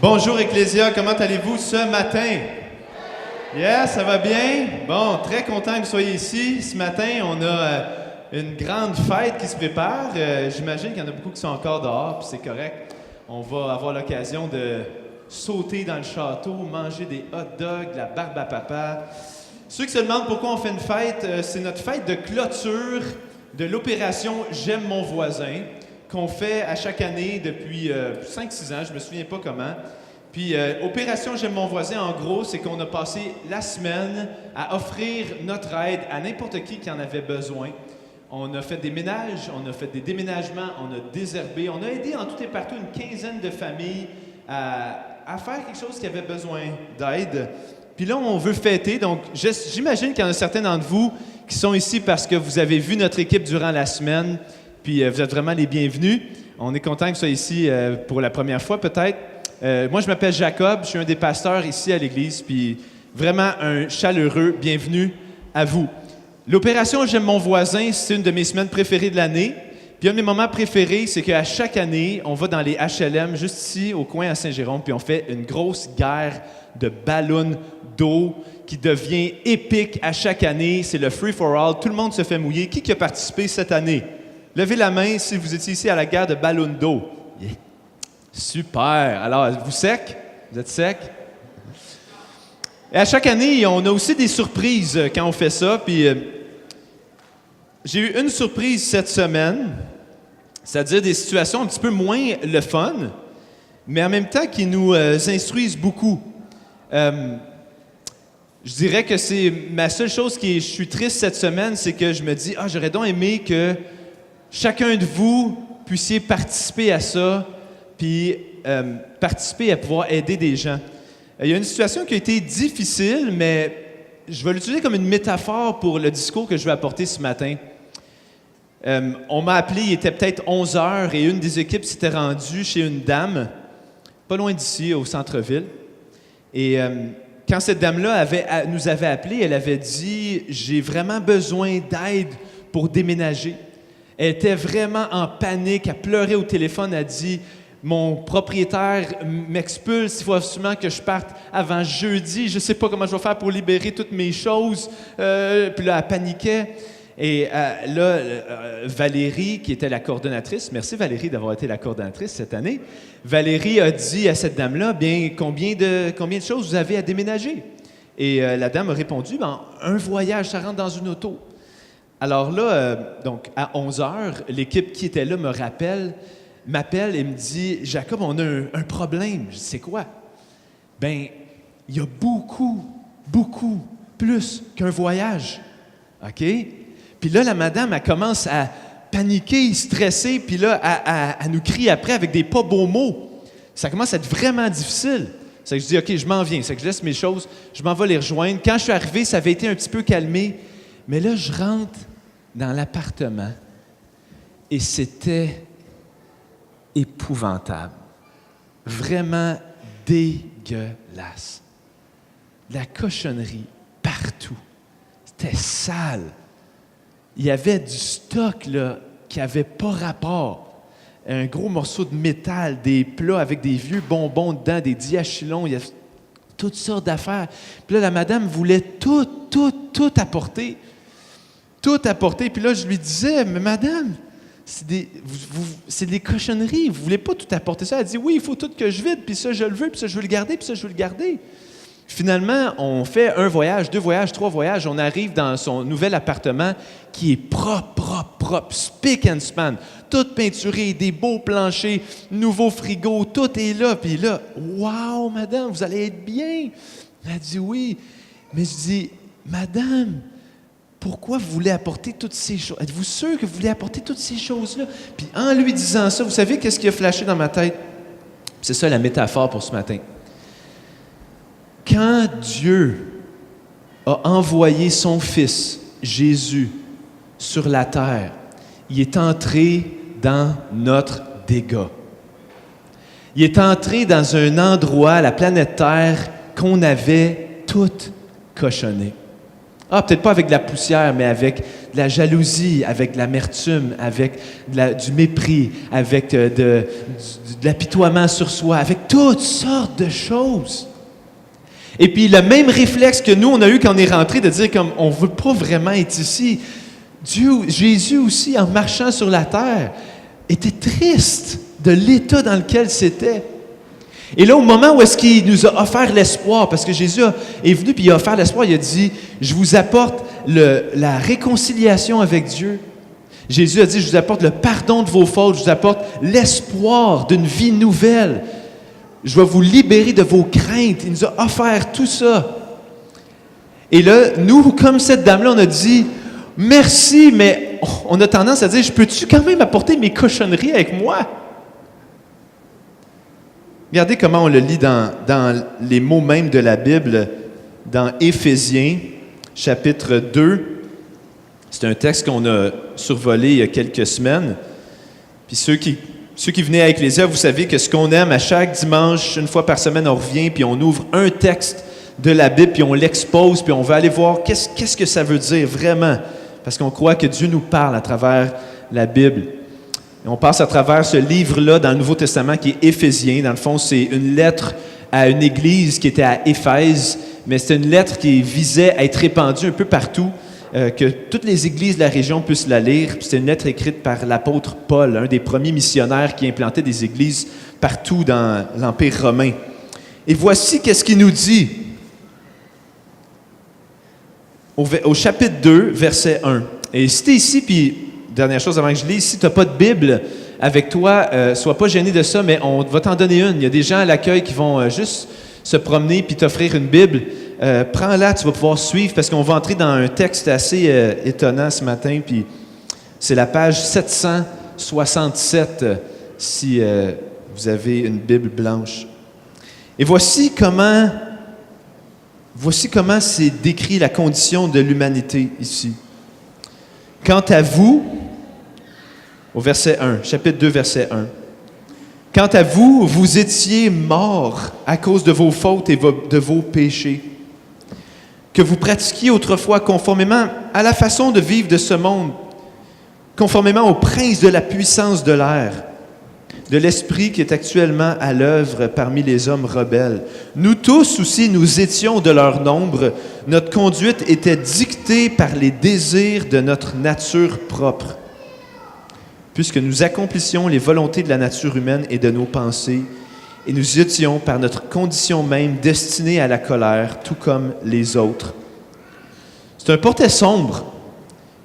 Bonjour Ecclésia, comment allez-vous ce matin? Yes, ça va bien? Bon, très content que vous soyez ici. Ce matin, on a une grande fête qui se prépare. J'imagine qu'il y en a beaucoup qui sont encore dehors, puis c'est correct. On va avoir l'occasion de sauter dans le château, manger des hot dogs, de la barbe à papa. Ceux qui se demandent pourquoi on fait une fête, c'est notre fête de clôture de l'opération J'aime mon voisin, qu'on fait à chaque année depuis 5-6 ans, je me souviens pas comment. Puis, Opération J'aime mon voisin, en gros, c'est qu'on a passé la semaine à offrir notre aide à n'importe qui en avait besoin. On a fait des ménages, on a fait des déménagements, on a désherbé, on a aidé en tout et partout une quinzaine de familles à faire quelque chose qui avait besoin d'aide. Puis là, on veut fêter, donc j'imagine qu'il y en a certains d'entre vous qui sont ici parce que vous avez vu notre équipe durant la semaine, puis vous êtes vraiment les bienvenus. On est content que vous soyez ici pour la première fois, peut-être. Moi, je m'appelle Jacob, je suis un des pasteurs ici à l'Église, puis vraiment un chaleureux bienvenue à vous. L'opération J'aime mon voisin, c'est une de mes semaines préférées de l'année. Puis un de mes moments préférés, c'est qu'à chaque année, on va dans les HLM, juste ici, au coin à Saint-Jérôme, puis on fait une grosse guerre de ballons d'eau qui devient épique à chaque année. C'est le free for all, tout le monde se fait mouiller. Qui a participé cette année? Levez la main si vous étiez ici à la guerre de ballons d'eau. Yeah. Super! Alors, vous sec? Vous êtes sec? Et à chaque année, on a aussi des surprises quand on fait ça. Puis, j'ai eu une surprise cette semaine, c'est-à-dire des situations un petit peu moins le fun, mais en même temps qui nous instruisent beaucoup. Je dirais que c'est ma seule chose je suis triste cette semaine, c'est que je me dis, j'aurais donc aimé que chacun de vous puissiez participer à ça, puis participer à pouvoir aider des gens. Il y a une situation qui a été difficile, mais je vais l'utiliser comme une métaphore pour le discours que je vais apporter ce matin. On m'a appelé, il était peut-être 11 heures, et une des équipes s'était rendue chez une dame, pas loin d'ici, au centre-ville. Et quand cette dame-là nous avait appelés, elle avait dit « J'ai vraiment besoin d'aide pour déménager ». Elle était vraiment en panique, elle pleurait au téléphone, elle dit « Mon propriétaire m'expulse, il faut absolument que je parte avant jeudi, je ne sais pas comment je vais faire pour libérer toutes mes choses. » Puis là, elle paniquait. Et là, Valérie, qui était la coordonnatrice, merci Valérie d'avoir été la coordonnatrice cette année, Valérie a dit à cette dame-là, bien, combien de choses vous avez à déménager? Et la dame a répondu, un voyage, ça rentre dans une auto. Alors là, donc à 11 heures, l'équipe qui était là m'appelle et me dit, Jacob, on a un problème. Je dis, c'est quoi? Bien, il y a beaucoup plus qu'un voyage. OK? Puis là, la madame, elle commence à paniquer, stresser, puis là, elle nous crie après avec des pas beaux mots. Ça commence à être vraiment difficile. C'est que je dis, OK, je m'en viens. C'est que je laisse mes choses, je m'en vais les rejoindre. Quand je suis arrivé, ça avait été un petit peu calmé. Mais là, je rentre dans l'appartement et c'était épouvantable. Vraiment dégueulasse. De la cochonnerie partout. C'était sale. Il y avait du stock là, qui n'avait pas rapport. Un gros morceau de métal, des plats avec des vieux bonbons dedans, des diachylons, il y a toutes sortes d'affaires. Puis là, la madame voulait tout apporter. Tout apporter. Puis là, je lui disais, mais madame, c'est des cochonneries, vous ne voulez pas tout apporter ça? Elle dit, oui, il faut tout que je vide, puis ça, je le veux, puis ça, je veux le garder, puis ça, je veux le garder. Finalement, on fait 1 voyage, 2 voyages, 3 voyages. On arrive dans son nouvel appartement qui est propre, spick and span. Tout peinturé, des beaux planchers, nouveau frigo, tout est là. Puis là, wow, madame, vous allez être bien. Elle dit oui. Mais je dis, madame, pourquoi vous voulez apporter toutes ces choses? Êtes-vous sûr que vous voulez apporter toutes ces choses-là? Puis en lui disant ça, vous savez qu'est-ce qui a flashé dans ma tête? C'est ça la métaphore pour ce matin. Quand Dieu a envoyé son Fils, Jésus, sur la terre, il est entré dans notre dégât. Il est entré dans un endroit, la planète Terre, qu'on avait toute cochonnée. peut-être pas avec de la poussière, mais avec de la jalousie, avec de l'amertume, avec du mépris, avec de l'apitoiement sur soi, avec toutes sortes de choses. Et puis le même réflexe que nous, on a eu quand on est rentré, de dire comme on ne veut pas vraiment être ici. Jésus aussi, en marchant sur la terre, était triste de l'état dans lequel c'était. Et là, au moment où est-ce qu'il nous a offert l'espoir, parce que Jésus est venu puis il a offert l'espoir, il a dit, je vous apporte la réconciliation avec Dieu. Jésus a dit, je vous apporte le pardon de vos fautes, je vous apporte l'espoir d'une vie nouvelle. Je vais vous libérer de vos craintes. Il nous a offert tout ça. Et là, nous, comme cette dame-là, on a dit, merci, mais on a tendance à dire, je peux-tu quand même apporter mes cochonneries avec moi? Regardez comment on le lit dans les mots mêmes de la Bible, dans Éphésiens, chapitre 2. C'est un texte qu'on a survolé il y a quelques semaines. Puis ceux qui venaient à Ecclésia, vous savez que ce qu'on aime, à chaque dimanche, une fois par semaine, on revient, puis on ouvre un texte de la Bible, puis on l'expose, puis on va aller voir qu'est-ce que ça veut dire vraiment. Parce qu'on croit que Dieu nous parle à travers la Bible. Et on passe à travers ce livre-là dans le Nouveau Testament qui est Éphésiens. Dans le fond, c'est une lettre à une église qui était à Éphèse, mais c'est une lettre qui visait à être répandue un peu partout, que toutes les églises de la région puissent la lire. C'est une lettre écrite par l'apôtre Paul, un des premiers missionnaires qui implantait des églises partout dans l'Empire romain. Et voici qu'est-ce qu'il nous dit au chapitre 2, verset 1. Et si tu es ici, puis dernière chose avant que je lise, si tu n'as pas de Bible avec toi, sois pas gêné de ça, mais on va t'en donner une. Il y a des gens à l'accueil qui vont juste se promener puis t'offrir une Bible. Prends-la, tu vas pouvoir suivre, parce qu'on va entrer dans un texte assez étonnant ce matin, puis c'est la page 767, si vous avez une Bible blanche. Et voici comment c'est décrit la condition de l'humanité ici. Quant à vous, au verset 1, chapitre 2, verset 1. Quant à vous, vous étiez morts à cause de vos fautes et de vos péchés, que vous pratiquiez autrefois conformément à la façon de vivre de ce monde, conformément au prince de la puissance de l'air, de l'esprit qui est actuellement à l'œuvre parmi les hommes rebelles. Nous tous aussi, nous étions de leur nombre. Notre conduite était dictée par les désirs de notre nature propre, puisque nous accomplissions les volontés de la nature humaine et de nos pensées, et nous étions, par notre condition même, destinés à la colère, tout comme les autres. C'est un portrait sombre.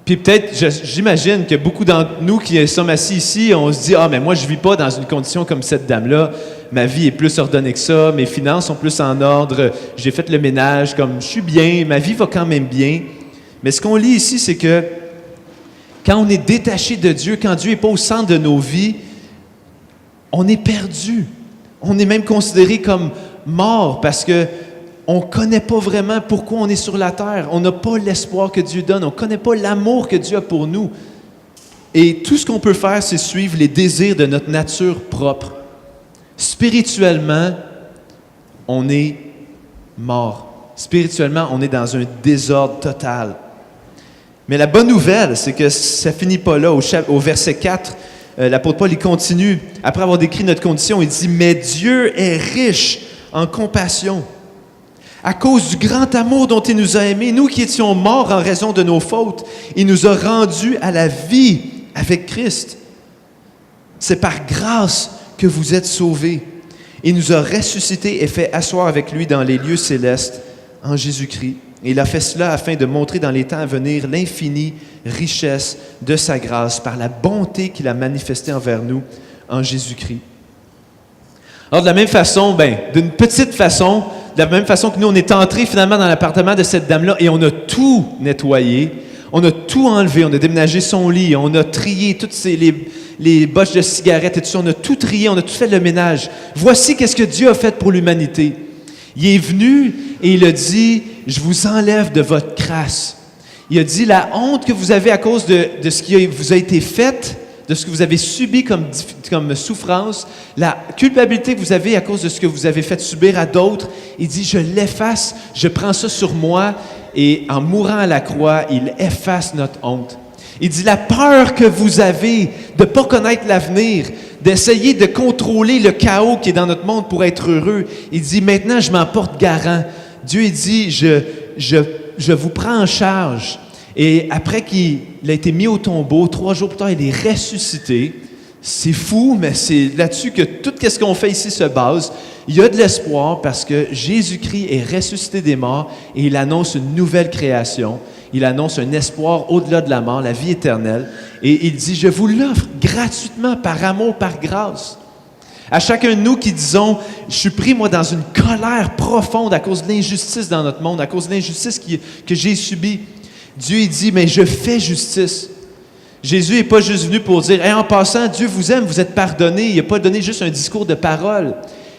Puis peut-être, j'imagine que beaucoup d'entre nous qui sommes assis ici, on se dit « Ah, mais moi, je ne vis pas dans une condition comme cette dame-là. Ma vie est plus ordonnée que ça, mes finances sont plus en ordre, j'ai fait le ménage, comme je suis bien, ma vie va quand même bien. » Mais ce qu'on lit ici, c'est que quand on est détaché de Dieu, quand Dieu n'est pas au centre de nos vies, on est perdu. On est même considéré comme mort parce qu'on ne connaît pas vraiment pourquoi on est sur la terre. On n'a pas l'espoir que Dieu donne. On ne connaît pas l'amour que Dieu a pour nous. Et tout ce qu'on peut faire, c'est suivre les désirs de notre nature propre. Spirituellement, on est mort. Spirituellement, on est dans un désordre total. Mais la bonne nouvelle, c'est que ça ne finit pas là. Au verset 4, l'apôtre Paul, il continue. Après avoir décrit notre condition, il dit « Mais Dieu est riche en compassion. À cause du grand amour dont il nous a aimés, nous qui étions morts en raison de nos fautes, il nous a rendus à la vie avec Christ. C'est par grâce que vous êtes sauvés. Il nous a ressuscités et fait asseoir avec lui dans les lieux célestes en Jésus-Christ. Et il a fait cela afin de montrer dans les temps à venir l'infinie richesse de sa grâce par la bonté qu'il a manifestée envers nous en Jésus-Christ. » Alors, de la même façon, d'une petite façon, de la même façon que nous, on est entrés finalement dans l'appartement de cette dame-là et on a tout nettoyé, on a tout enlevé, on a déménagé son lit, on a trié toutes les bottes de cigarettes et tout ça, on a tout trié, on a tout fait le ménage. Voici qu'est-ce que Dieu a fait pour l'humanité. Il est venu et il a dit « Je vous enlève de votre crasse. » Il a dit « La honte que vous avez à cause de ce qui vous a été fait, de ce que vous avez subi comme souffrance, la culpabilité que vous avez à cause de ce que vous avez fait subir à d'autres, il dit « Je l'efface, je prends ça sur moi et en mourant à la croix, il efface notre honte. Il dit, la peur que vous avez de ne pas connaître l'avenir, d'essayer de contrôler le chaos qui est dans notre monde pour être heureux, il dit, maintenant je m'en porte garant. Dieu il dit, je vous prends en charge. Et après qu'il a été mis au tombeau, 3 jours plus tard, il est ressuscité. C'est fou, mais c'est là-dessus que tout ce qu'on fait ici se base. Il y a de l'espoir parce que Jésus-Christ est ressuscité des morts et il annonce une nouvelle création. Il annonce un espoir au-delà de la mort, la vie éternelle. Et il dit, je vous l'offre gratuitement, par amour, par grâce. À chacun de nous qui disons, je suis pris, moi, dans une colère profonde à cause de l'injustice dans notre monde, à cause de l'injustice que j'ai subie. Dieu, il dit, mais je fais justice. Jésus n'est pas juste venu pour dire, hey, en passant, Dieu vous aime, vous êtes pardonnés. Il n'a pas donné juste un discours de parole.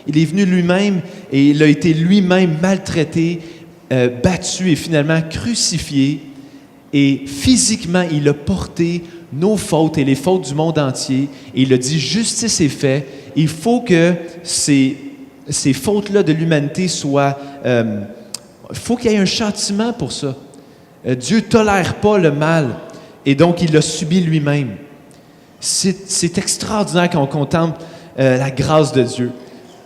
Il est venu lui-même et il a été lui-même maltraité, battu et finalement crucifié. Et physiquement, il a porté nos fautes et les fautes du monde entier. Et il a dit, justice est faite. Il faut que ces fautes-là de l'humanité soient... il faut qu'il y ait un châtiment pour ça. Dieu ne tolère pas le mal. Et donc, il l'a subi lui-même. C'est extraordinaire quand on contemple la grâce de Dieu.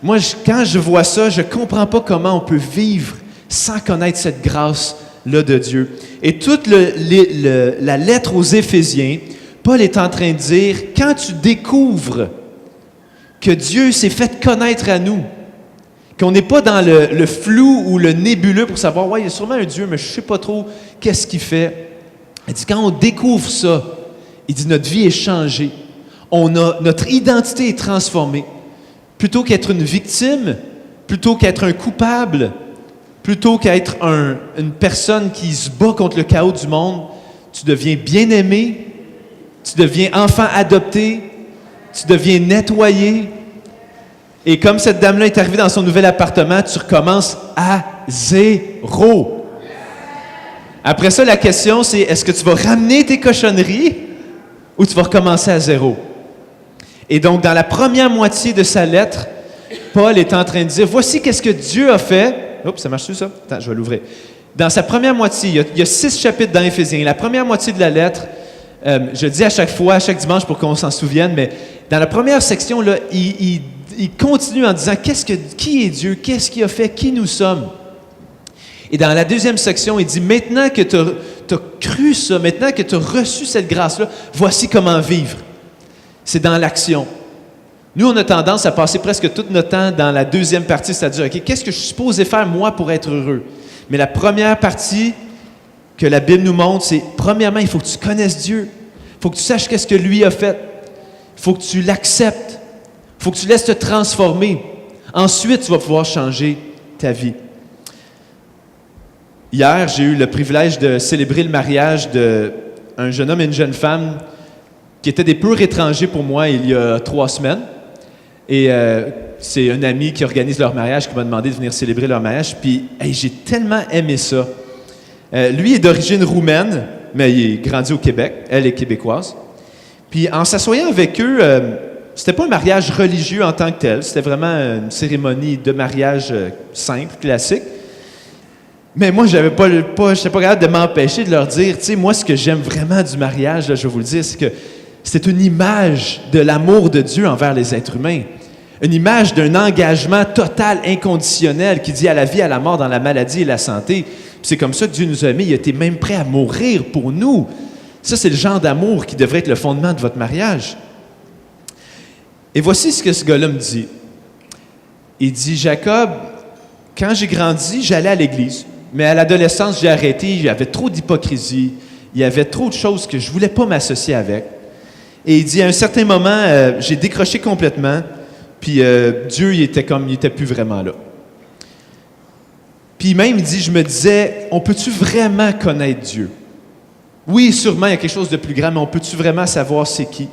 Moi, quand je vois ça, je ne comprends pas comment on peut vivre sans connaître cette grâce-là de Dieu. Et toute la lettre aux Éphésiens, Paul est en train de dire, quand tu découvres que Dieu s'est fait connaître à nous, qu'on n'est pas dans le flou ou le nébuleux pour savoir, ouais, il y a sûrement un Dieu, mais je ne sais pas trop qu'est-ce qu'il fait. Il dit, quand on découvre ça, il dit, notre vie est changée. Notre identité est transformée. Plutôt qu'être une victime, plutôt qu'être un coupable, plutôt qu'être une personne qui se bat contre le chaos du monde, tu deviens bien-aimé, tu deviens enfant adopté, tu deviens nettoyé. Et comme cette dame-là est arrivée dans son nouvel appartement, tu recommences à 0. Après ça, la question, c'est est-ce que tu vas ramener tes cochonneries ou tu vas recommencer à 0? Et donc, dans la première moitié de sa lettre, Paul est en train de dire, voici qu'est-ce que Dieu a fait. Oups, ça marche-tu, ça? Attends, je vais l'ouvrir. Dans sa première moitié, il y a 6 chapitres dans Éphésiens. La première moitié de la lettre, je le dis à chaque fois, à chaque dimanche pour qu'on s'en souvienne, mais dans la première section, là, il continue en disant, qui est Dieu? Qu'est-ce qu'il a fait? Qui nous sommes? Et dans la deuxième section, il dit, maintenant que tu as cru ça, maintenant que tu as reçu cette grâce-là, voici comment vivre. C'est dans l'action. Nous, on a tendance à passer presque tout notre temps dans la deuxième partie, c'est-à-dire, OK, qu'est-ce que je suis supposé faire, moi, pour être heureux? Mais la première partie que la Bible nous montre, c'est, premièrement, il faut que tu connaisses Dieu. Il faut que tu saches qu'est-ce que lui a fait. Il faut que tu l'acceptes. Il faut que tu laisses te transformer. Ensuite, tu vas pouvoir changer ta vie. Hier, j'ai eu le privilège de célébrer le mariage d'un jeune homme et une jeune femme qui étaient des purs étrangers pour moi il y a 3 semaines. Et c'est un ami qui organise leur mariage qui m'a demandé de venir célébrer leur mariage. Puis, hey, j'ai tellement aimé ça. Lui est d'origine roumaine, mais il est grandi au Québec. Elle est québécoise. Puis, en s'assoyant avec eux, c'était pas un mariage religieux en tant que tel. C'était vraiment une cérémonie de mariage simple, classique. Mais moi, je n'étais pas capable de m'empêcher de leur dire, tu sais, moi, ce que j'aime vraiment du mariage, là, je vais vous le dire, c'est que c'est une image de l'amour de Dieu envers les êtres humains. Une image d'un engagement total, inconditionnel, qui dit à la vie, à la mort, dans la maladie et la santé. Puis c'est comme ça que Dieu nous a aimés. Il a été même prêt à mourir pour nous. Ça, c'est le genre d'amour qui devrait être le fondement de votre mariage. Et voici ce que ce gars-là me dit. Il dit, Jacob, quand j'ai grandi, j'allais à l'église. Mais à l'adolescence, j'ai arrêté. Il y avait trop d'hypocrisie. Il y avait trop de choses que je ne voulais pas m'associer avec. Et il dit, à un certain moment, j'ai décroché complètement. Puis Dieu, il était plus vraiment là. Puis même, il dit, je me disais, on peut-tu vraiment connaître Dieu? Oui, sûrement, il y a quelque chose de plus grand, mais on peut-tu vraiment savoir c'est qui?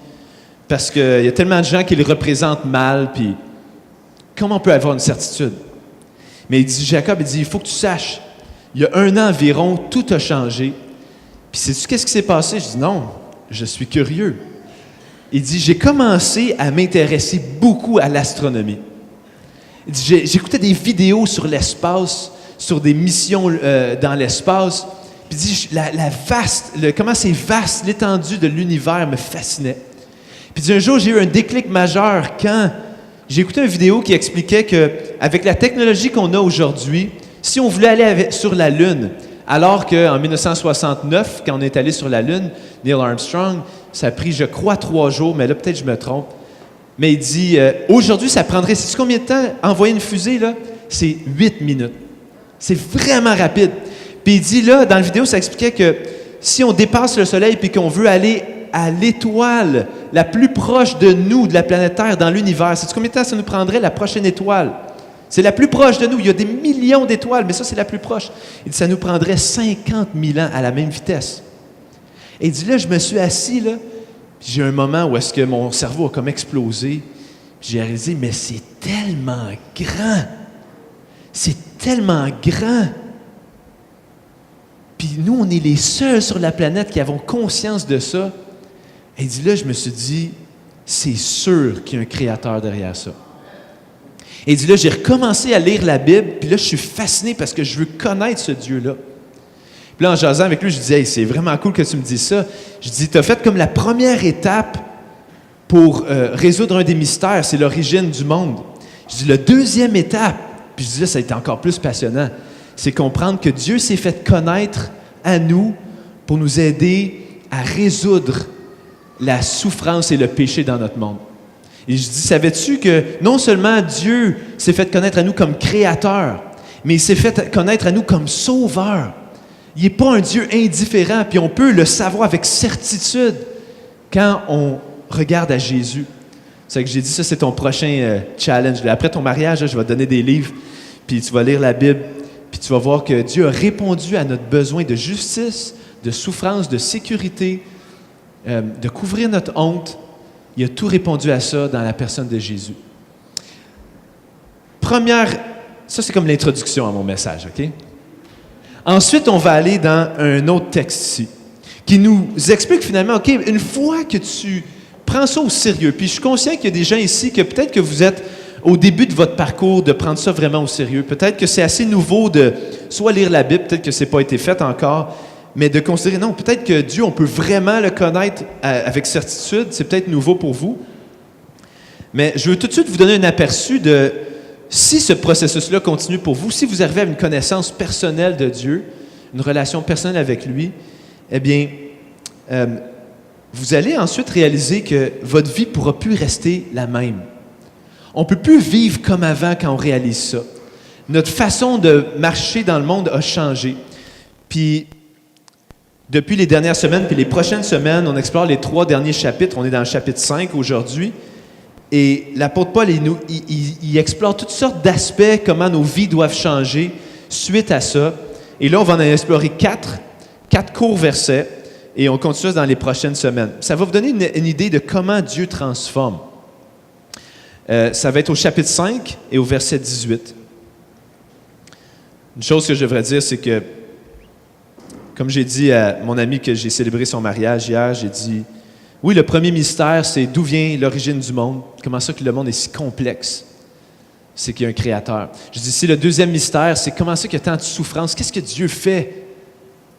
Parce qu'il y a tellement de gens qui le représentent mal, puis comment on peut avoir une certitude? Mais il dit, Jacob, il faut que tu saches, il y a 1 an environ, tout a changé. Puis sais-tu qu'est-ce qui s'est passé? Je dis, non, je suis curieux. Il dit, j'ai commencé à m'intéresser beaucoup à l'astronomie. Il dit, j'écoutais des vidéos sur l'espace, sur des missions dans l'espace. Puis il dit, comment c'est vaste, l'étendue de l'univers me fascinait. Puis il dit, un jour, j'ai eu un déclic majeur quand j'ai écouté une vidéo qui expliquait qu'avec la technologie qu'on a aujourd'hui, si on voulait aller sur la Lune, alors qu'en 1969, quand on est allé sur la Lune, Neil Armstrong, ça a pris, je crois, 3 jours, mais là, peut-être je me trompe. Mais il dit, aujourd'hui, ça prendrait, sais-tu combien de temps envoyer une fusée, là? C'est 8 minutes. C'est vraiment rapide. Puis il dit, là, dans la vidéo, ça expliquait que si on dépasse le Soleil puis qu'on veut aller à l'étoile la plus proche de nous, de la planète Terre, dans l'univers, sais-tu combien de temps ça nous prendrait, la prochaine étoile? C'est la plus proche de nous. Il y a des millions d'étoiles, mais ça, c'est la plus proche. Il dit, ça nous prendrait 50 000 ans à la même vitesse. Et il dit, là, je me suis assis, là, puis j'ai eu un moment où est-ce que mon cerveau a comme explosé. J'ai réalisé, mais c'est tellement grand. C'est tellement grand. Puis nous, on est les seuls sur la planète qui avons conscience de ça. Et il dit, là, je me suis dit, c'est sûr qu'il y a un créateur derrière ça. Et il dit, là, j'ai recommencé à lire la Bible, puis là, je suis fasciné parce que je veux connaître ce Dieu-là. Puis là, en jasant avec lui, je disais, hey, c'est vraiment cool que tu me dises ça. Je dis, tu as fait comme la première étape pour résoudre un des mystères, c'est l'origine du monde. Je dis, la deuxième étape, puis je dis, là, ça a été encore plus passionnant, c'est comprendre que Dieu s'est fait connaître à nous pour nous aider à résoudre la souffrance et le péché dans notre monde. Et je dis, savais-tu que non seulement Dieu s'est fait connaître à nous comme créateur, mais il s'est fait connaître à nous comme sauveur. Il n'est pas un Dieu indifférent, puis on peut le savoir avec certitude quand on regarde à Jésus. C'est que j'ai dit, ça c'est ton prochain challenge. Après ton mariage, là, je vais te donner des livres, puis tu vas lire la Bible, puis tu vas voir que Dieu a répondu à notre besoin de justice, de souffrance, de sécurité, de couvrir notre honte. Il a tout répondu à ça dans la personne de Jésus. Ça c'est comme l'introduction à mon message, OK? Ensuite, on va aller dans un autre texte ici, qui nous explique finalement, OK, une fois que tu prends ça au sérieux, puis je suis conscient qu'il y a des gens ici que peut-être que vous êtes au début de votre parcours de prendre ça vraiment au sérieux. Peut-être que c'est assez nouveau de soit lire la Bible, peut-être que ce n'est pas été fait encore, mais de considérer, non, peut-être que Dieu, on peut vraiment le connaître avec certitude, c'est peut-être nouveau pour vous. Mais je veux tout de suite vous donner un aperçu de si ce processus-là continue pour vous, si vous arrivez à une connaissance personnelle de Dieu, une relation personnelle avec lui, eh bien, vous allez ensuite réaliser que votre vie ne pourra plus rester la même. On ne peut plus vivre comme avant quand on réalise ça. Notre façon de marcher dans le monde a changé. Puis, depuis les dernières semaines, puis les prochaines semaines, on explore les 3 derniers chapitres. On est dans le chapitre 5 aujourd'hui. Et l'apôtre Paul, il explore toutes sortes d'aspects, comment nos vies doivent changer suite à ça. Et là, on va en explorer 4 courts versets, et on continue ça dans les prochaines semaines. Ça va vous donner une idée de comment Dieu transforme. Ça va être au chapitre 5 et au verset 18. Une chose que je devrais dire, c'est que, comme j'ai dit à mon ami que j'ai célébré son mariage hier, j'ai dit, oui, le premier mystère, c'est d'où vient l'origine du monde, comment ça que le monde est si complexe. C'est qu'il y a un créateur. Je dis ici, le deuxième mystère, c'est comment ça qu'il y a tant de souffrance. Qu'est-ce que Dieu fait?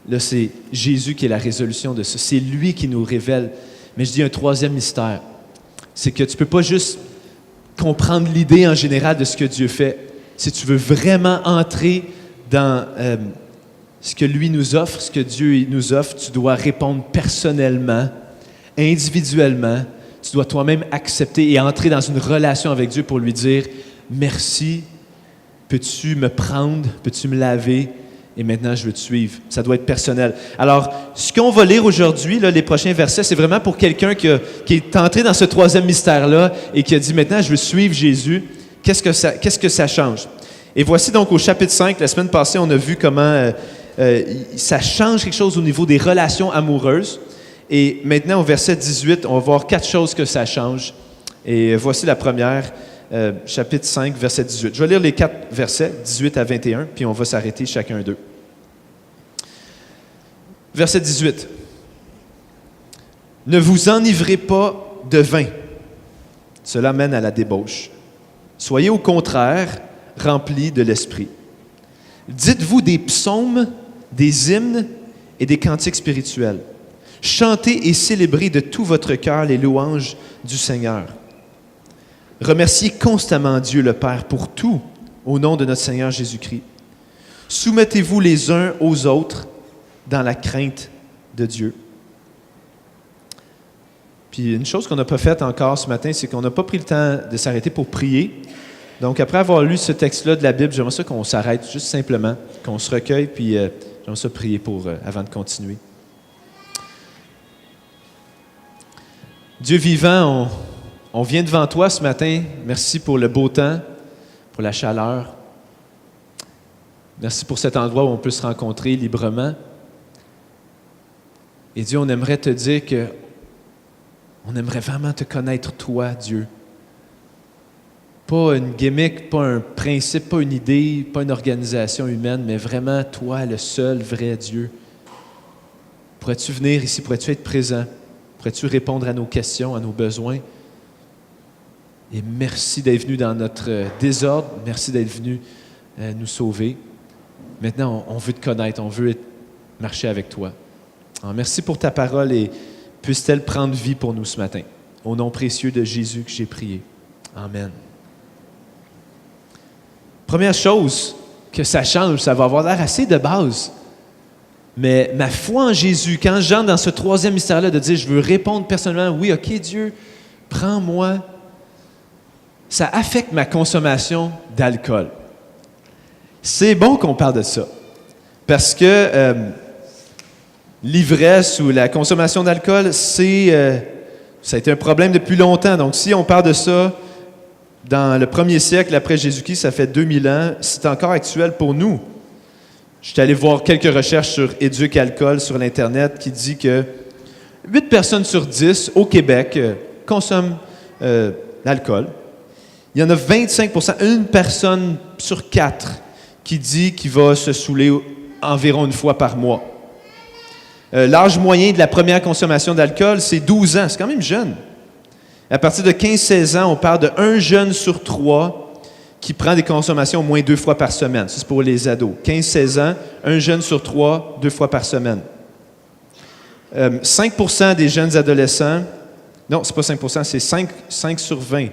Là, c'est Jésus qui est la résolution de ça. C'est lui qui nous révèle. Mais je dis un troisième mystère, c'est que tu ne peux pas juste comprendre l'idée en général de ce que Dieu fait. Si tu veux vraiment entrer dans ce que lui nous offre, ce que Dieu nous offre, tu dois répondre personnellement, individuellement. Tu dois toi-même accepter et entrer dans une relation avec Dieu pour lui dire « Merci, peux-tu me prendre, peux-tu me laver et maintenant je veux te suivre. » Ça doit être personnel. Alors, ce qu'on va lire aujourd'hui, là, les prochains versets, c'est vraiment pour quelqu'un qui est entré dans ce troisième mystère-là et qui a dit « Maintenant, je veux suivre Jésus. » Qu'est-ce que ça change? Et voici donc au chapitre 5, la semaine passée, on a vu comment ça change quelque chose au niveau des relations amoureuses. Et maintenant, au verset 18, on va voir 4 choses que ça change. Et voici la première, chapitre 5, verset 18. Je vais lire les 4 versets, 18 à 21, puis on va s'arrêter chacun d'eux. Verset 18. « Ne vous enivrez pas de vin. Cela mène à la débauche. Soyez au contraire remplis de l'esprit. Dites-vous des psaumes, des hymnes et des cantiques spirituels. Chantez et célébrez de tout votre cœur les louanges du Seigneur. Remerciez constamment Dieu le Père pour tout, au nom de notre Seigneur Jésus-Christ. Soumettez-vous les uns aux autres dans la crainte de Dieu. Puis une chose qu'on n'a pas faite encore ce matin, c'est qu'on n'a pas pris le temps de s'arrêter pour prier. Donc après avoir lu ce texte-là de la Bible, j'aimerais ça qu'on s'arrête juste simplement, qu'on se recueille, puis j'aimerais ça prier avant de continuer. Dieu vivant, on vient devant toi ce matin. Merci pour le beau temps, pour la chaleur. Merci pour cet endroit où on peut se rencontrer librement. Et Dieu, on aimerait te dire que on aimerait vraiment te connaître, toi, Dieu. Pas une gimmick, pas un principe, pas une idée, pas une organisation humaine, mais vraiment toi, le seul vrai Dieu. Pourrais-tu venir ici? Pourrais-tu être présent? Pourrais-tu répondre à nos questions, à nos besoins? Et merci d'être venu dans notre désordre. Merci d'être venu nous sauver. Maintenant, on veut te connaître, on veut marcher avec toi. Alors, merci pour ta parole et puisse-t-elle prendre vie pour nous ce matin. Au nom précieux de Jésus que j'ai prié. Amen. Première chose que ça change, ça va avoir l'air assez de base. Mais ma foi en Jésus, quand j'entre dans ce troisième mystère-là, de dire, je veux répondre personnellement, oui, OK, Dieu, prends-moi, ça affecte ma consommation d'alcool. C'est bon qu'on parle de ça, parce que l'ivresse ou la consommation d'alcool, ça a été un problème depuis longtemps. Donc, si on parle de ça dans le 1er siècle après Jésus-Christ, ça fait 2000 ans, c'est encore actuel pour nous. Je suis allé voir quelques recherches sur Éduc-Alcool sur l'Internet qui dit que 8 personnes sur 10 au Québec consomment l'alcool. Il y en a 25%, une personne sur 4 qui dit qu'il va se saouler environ une fois par mois. L'âge moyen de la première consommation d'alcool, c'est 12 ans. C'est quand même jeune. À partir de 15-16 ans, on parle de 1 jeune sur 3 qui prend des consommations au moins 2 fois par semaine. Ça, c'est pour les ados. 15-16 ans, 1 jeune sur 3, 2 fois par semaine. 5% des jeunes adolescents, non, c'est pas 5%, c'est 5 sur 20.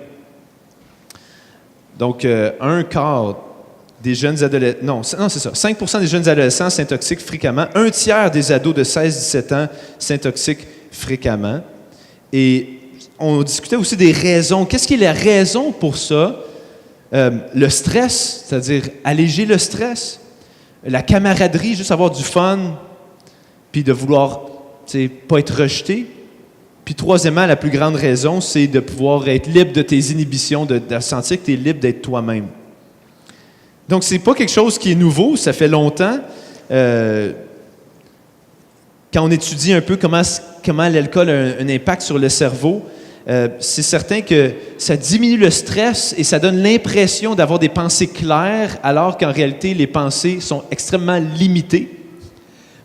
Donc, un quart des jeunes adolescents, non, c'est ça, 5% des jeunes adolescents s'intoxiquent fréquemment. 1 tiers des ados de 16-17 ans s'intoxiquent fréquemment. Et on discutait aussi des raisons. Qu'est-ce qui est la raison pour ça? Le stress, c'est-à-dire alléger le stress. La camaraderie, juste avoir du fun, puis de vouloir pas être rejeté. Puis troisièmement, la plus grande raison, c'est de pouvoir être libre de tes inhibitions, de sentir que tu es libre d'être toi-même. Donc, c'est pas quelque chose qui est nouveau, ça fait longtemps. Quand on étudie un peu comment l'alcool a un impact sur le cerveau, c'est certain que ça diminue le stress et ça donne l'impression d'avoir des pensées claires, alors qu'en réalité, les pensées sont extrêmement limitées,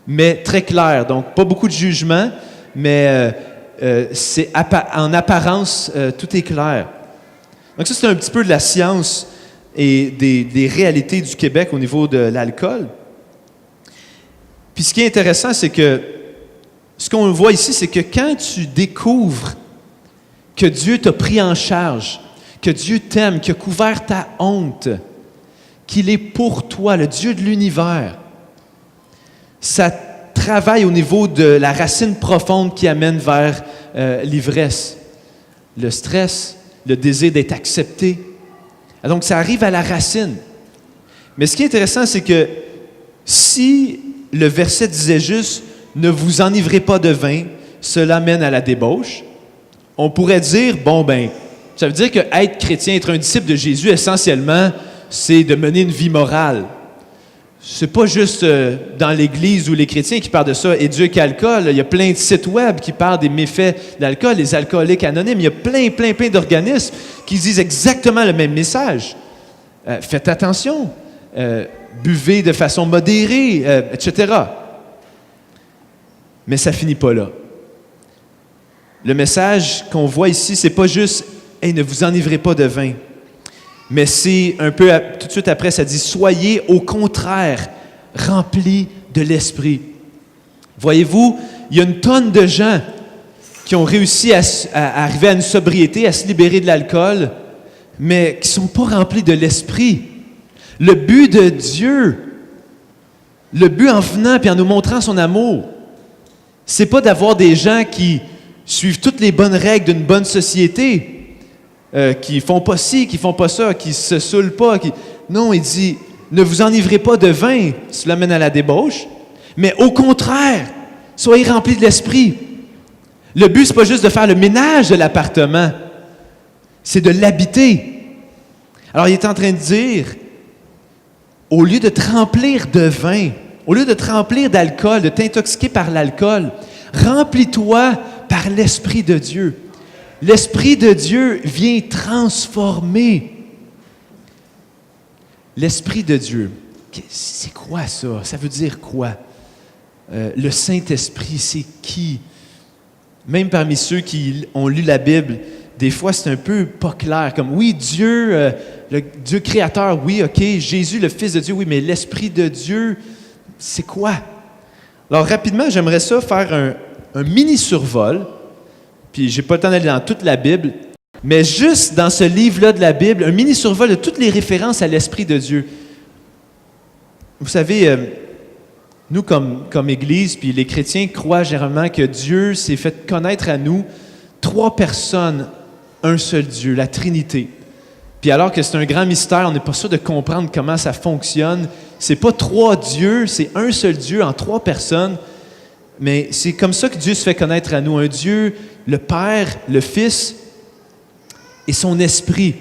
mais très claires. Donc, pas beaucoup de jugement, mais en apparence, tout est clair. Donc ça, c'est un petit peu de la science et des réalités du Québec au niveau de l'alcool. Puis ce qui est intéressant, c'est que ce qu'on voit ici, c'est que quand tu découvres que Dieu t'a pris en charge, que Dieu t'aime, qu'il a couvert ta honte, qu'il est pour toi, le Dieu de l'univers, ça travaille au niveau de la racine profonde qui amène vers l'ivresse, le stress, le désir d'être accepté. Donc, ça arrive à la racine. Mais ce qui est intéressant, c'est que si le verset disait juste « Ne vous enivrez pas de vin, cela mène à la débauche », on pourrait dire, ça veut dire qu'être chrétien, être un disciple de Jésus, essentiellement, c'est de mener une vie morale. C'est pas juste dans l'Église ou les chrétiens qui parlent de ça. Éduc-Alcool, il y a plein de sites web qui parlent des méfaits de l'alcool, les alcooliques anonymes. Il y a plein d'organismes qui disent exactement le même message. Faites attention, buvez de façon modérée, etc. Mais ça finit pas là. Le message qu'on voit ici, c'est pas juste « Hey, ne vous enivrez pas de vin ». Mais c'est un peu tout de suite après, ça dit « Soyez au contraire remplis de l'Esprit ». Voyez-vous, il y a une tonne de gens qui ont réussi à arriver à une sobriété, à se libérer de l'alcool, mais qui ne sont pas remplis de l'Esprit. Le but de Dieu, le but en venant et en nous montrant son amour, c'est pas d'avoir des gens qui suivent toutes les bonnes règles d'une bonne société, qui font pas ci, qui font pas ça, qui se saoulent pas. Non, il dit, ne vous enivrez pas de vin, cela mène à la débauche, mais au contraire, soyez remplis de l'Esprit. Le but, c'est pas juste de faire le ménage de l'appartement, c'est de l'habiter. Alors, il est en train de dire, au lieu de te remplir de vin, au lieu de te remplir d'alcool, de t'intoxiquer par l'alcool, remplis-toi par l'Esprit de Dieu. L'Esprit de Dieu vient transformer. L'Esprit de Dieu, c'est quoi ça? Ça veut dire quoi? Le Saint-Esprit, c'est qui? Même parmi ceux qui ont lu la Bible, des fois, c'est un peu pas clair. Comme, oui, Dieu, le Dieu créateur, oui, OK, Jésus, le Fils de Dieu, oui, mais l'Esprit de Dieu, c'est quoi? Alors, rapidement, j'aimerais ça faire un mini-survol, puis j'ai pas le temps d'aller dans toute la Bible, mais juste dans ce livre-là de la Bible, un mini-survol de toutes les références à l'Esprit de Dieu. Vous savez, nous, comme Église, puis les chrétiens croient généralement que Dieu s'est fait connaître à nous, 3 personnes, un seul Dieu, la Trinité. Puis alors que c'est un grand mystère, on n'est pas sûr de comprendre comment ça fonctionne. C'est pas 3 dieux, c'est un seul Dieu en 3 personnes. Mais c'est comme ça que Dieu se fait connaître à nous. Un Dieu, le Père, le Fils et son Esprit.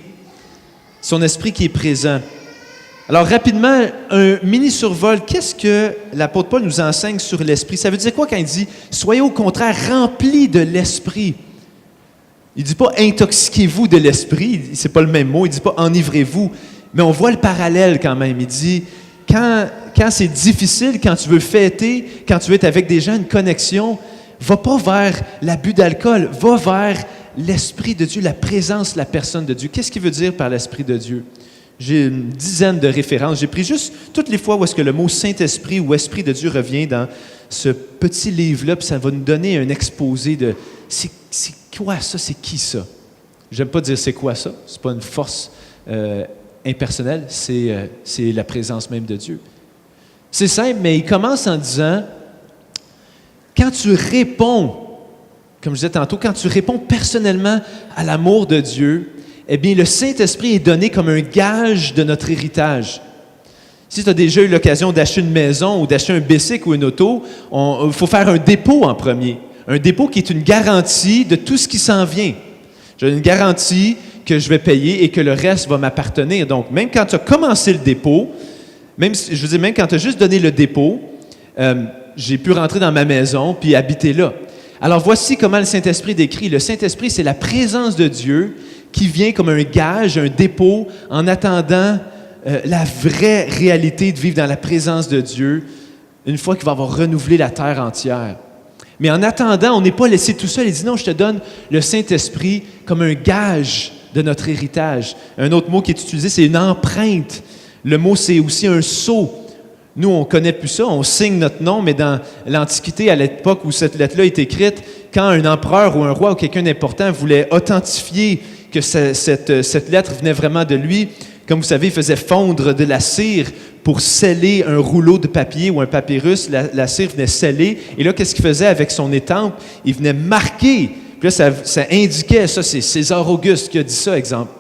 Son Esprit qui est présent. Alors rapidement, un mini-survol. Qu'est-ce que l'apôtre Paul nous enseigne sur l'Esprit? Ça veut dire quoi quand il dit « Soyez au contraire remplis de l'Esprit ». Il ne dit pas « intoxiquez-vous de l'Esprit », c'est pas le même mot, il ne dit pas « enivrez-vous », mais on voit le parallèle quand même. Il dit « quand c'est difficile, quand tu veux fêter, quand tu veux être avec des gens, une connexion, va pas vers l'abus d'alcool, va vers l'Esprit de Dieu, la présence de la personne de Dieu. » Qu'est-ce qu'il veut dire par l'Esprit de Dieu? J'ai une dizaine de références. J'ai pris juste toutes les fois où est-ce que le mot Saint-Esprit ou Esprit de Dieu revient dans ce petit livre-là, puis ça va nous donner un exposé de c'est quoi ça, c'est qui ça? J'aime pas dire c'est quoi ça, c'est pas une force impersonnelle, c'est la présence même de Dieu. C'est simple, mais il commence en disant, quand tu réponds, comme je disais tantôt, quand tu réponds personnellement à l'amour de Dieu, eh bien, le Saint-Esprit est donné comme un gage de notre héritage. Si tu as déjà eu l'occasion d'acheter une maison ou d'acheter un bicycle ou une auto, il faut faire un dépôt en premier. Un dépôt qui est une garantie de tout ce qui s'en vient. J'ai une garantie que je vais payer et que le reste va m'appartenir. Donc, même quand tu as commencé le dépôt, même quand tu as juste donné le dépôt, j'ai pu rentrer dans ma maison puis habiter là. Alors, voici comment le Saint-Esprit décrit. Le Saint-Esprit, c'est la présence de Dieu qui vient comme un gage, un dépôt, en attendant la vraie réalité de vivre dans la présence de Dieu, une fois qu'il va avoir renouvelé la terre entière. Mais en attendant, on n'est pas laissé tout seul. Il dit non, je te donne le Saint-Esprit comme un gage de notre héritage. Un autre mot qui est utilisé, c'est une empreinte. Le mot, c'est aussi un sceau. Nous, on ne connaît plus ça, on signe notre nom, mais dans l'Antiquité, à l'époque où cette lettre-là est écrite, quand un empereur ou un roi ou quelqu'un d'important voulait authentifier que cette lettre venait vraiment de lui, comme vous savez, il faisait fondre de la cire pour sceller un rouleau de papier ou un papyrus. La cire venait sceller. Et là, qu'est-ce qu'il faisait avec son étampe? Il venait marquer. Puis là, ça indiquait, ça, c'est César Auguste qui a dit ça, exemple.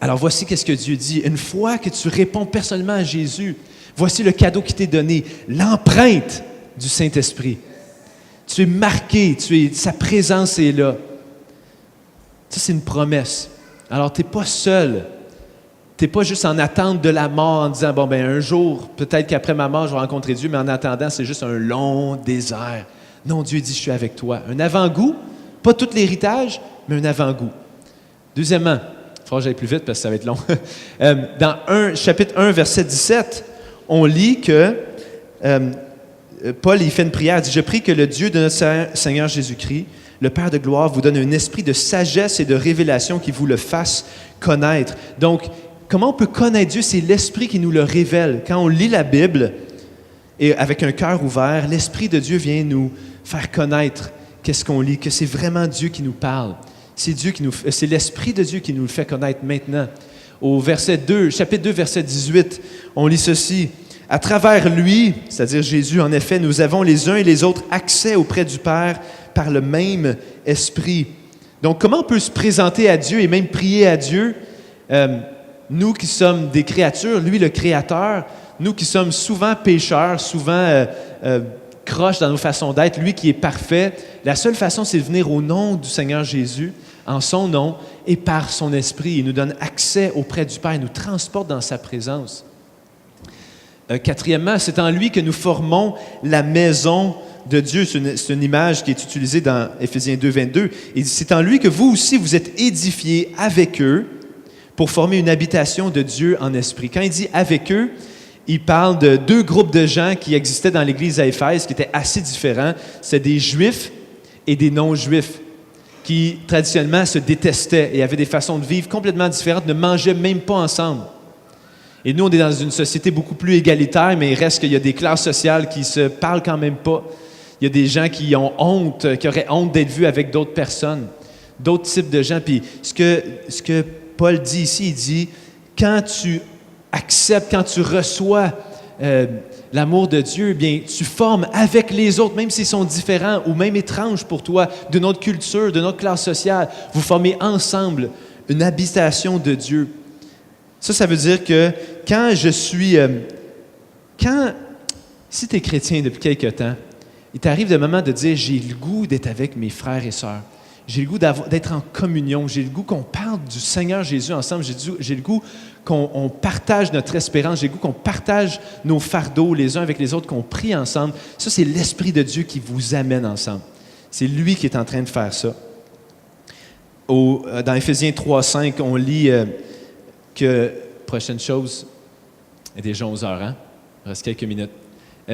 Alors, voici qu'est-ce que Dieu dit. Une fois que tu réponds personnellement à Jésus, voici le cadeau qui t'est donné, l'empreinte du Saint-Esprit. Tu es marqué, sa présence est là. Ça, c'est une promesse. Alors, tu n'es pas seul. Tu n'es pas juste en attente de la mort en disant, bon, ben un jour, peut-être qu'après ma mort, je vais rencontrer Dieu, mais en attendant, c'est juste un long désert. Non, Dieu dit, je suis avec toi. Un avant-goût, pas tout l'héritage, mais un avant-goût. Deuxièmement, il faudra que j'aille plus vite parce que ça va être long. Dans chapitre 1, verset 17, on lit que Paul, il fait une prière, il dit, « Je prie que le Dieu de notre Seigneur Jésus-Christ, le Père de gloire vous donne un esprit de sagesse et de révélation qui vous le fasse connaître. Donc, comment on peut connaître Dieu? C'est l'Esprit qui nous le révèle. Quand on lit la Bible, et avec un cœur ouvert, l'Esprit de Dieu vient nous faire connaître qu'est-ce qu'on lit, que c'est vraiment Dieu qui nous parle. C'est l'Esprit de Dieu qui nous le fait connaître maintenant. Au chapitre 2, verset 18, on lit ceci. « À travers lui, c'est-à-dire Jésus, en effet, nous avons les uns et les autres accès auprès du Père par le même Esprit. » Donc, comment on peut se présenter à Dieu et même prier à Dieu? Nous qui sommes des créatures, lui le Créateur, nous qui sommes souvent pécheurs, souvent croches dans nos façons d'être, lui qui est parfait, la seule façon, c'est de venir au nom du Seigneur Jésus, en son nom et par son Esprit. Il nous donne accès auprès du Père, il nous transporte dans sa présence. Quatrièmement, c'est en lui que nous formons la maison de Dieu. C'est une image qui est utilisée dans Éphésiens 2, 22. Il dit, c'est en lui que vous aussi, vous êtes édifiés avec eux pour former une habitation de Dieu en esprit. Quand il dit « avec eux », il parle de deux groupes de gens qui existaient dans l'Église à Éphèse, qui étaient assez différents. C'est des Juifs et des non-Juifs, qui traditionnellement se détestaient et avaient des façons de vivre complètement différentes, ne mangeaient même pas ensemble. Et nous, on est dans une société beaucoup plus égalitaire, mais il reste qu'il y a des classes sociales qui se parlent quand même pas. Il y a des gens qui ont honte, qui auraient honte d'être vus avec d'autres personnes, d'autres types de gens. Puis ce que Paul dit ici, il dit, quand tu acceptes, quand tu reçois l'amour de Dieu, eh bien, tu formes avec les autres, même s'ils sont différents ou même étranges pour toi, d'une autre culture, d'une autre classe sociale, vous formez ensemble une habitation de Dieu. Ça veut dire que si tu es chrétien depuis quelque temps, il t'arrive le moment de dire, j'ai le goût d'être avec mes frères et sœurs. J'ai le goût d'être en communion. J'ai le goût qu'on parle du Seigneur Jésus ensemble. J'ai le goût qu'on partage notre espérance. J'ai le goût qu'on partage nos fardeaux les uns avec les autres, qu'on prie ensemble. Ça, c'est l'Esprit de Dieu qui vous amène ensemble. C'est lui qui est en train de faire ça. Dans Éphésiens 3, 5, on lit prochaine chose, il est déjà 11 heures, hein? Il reste quelques minutes.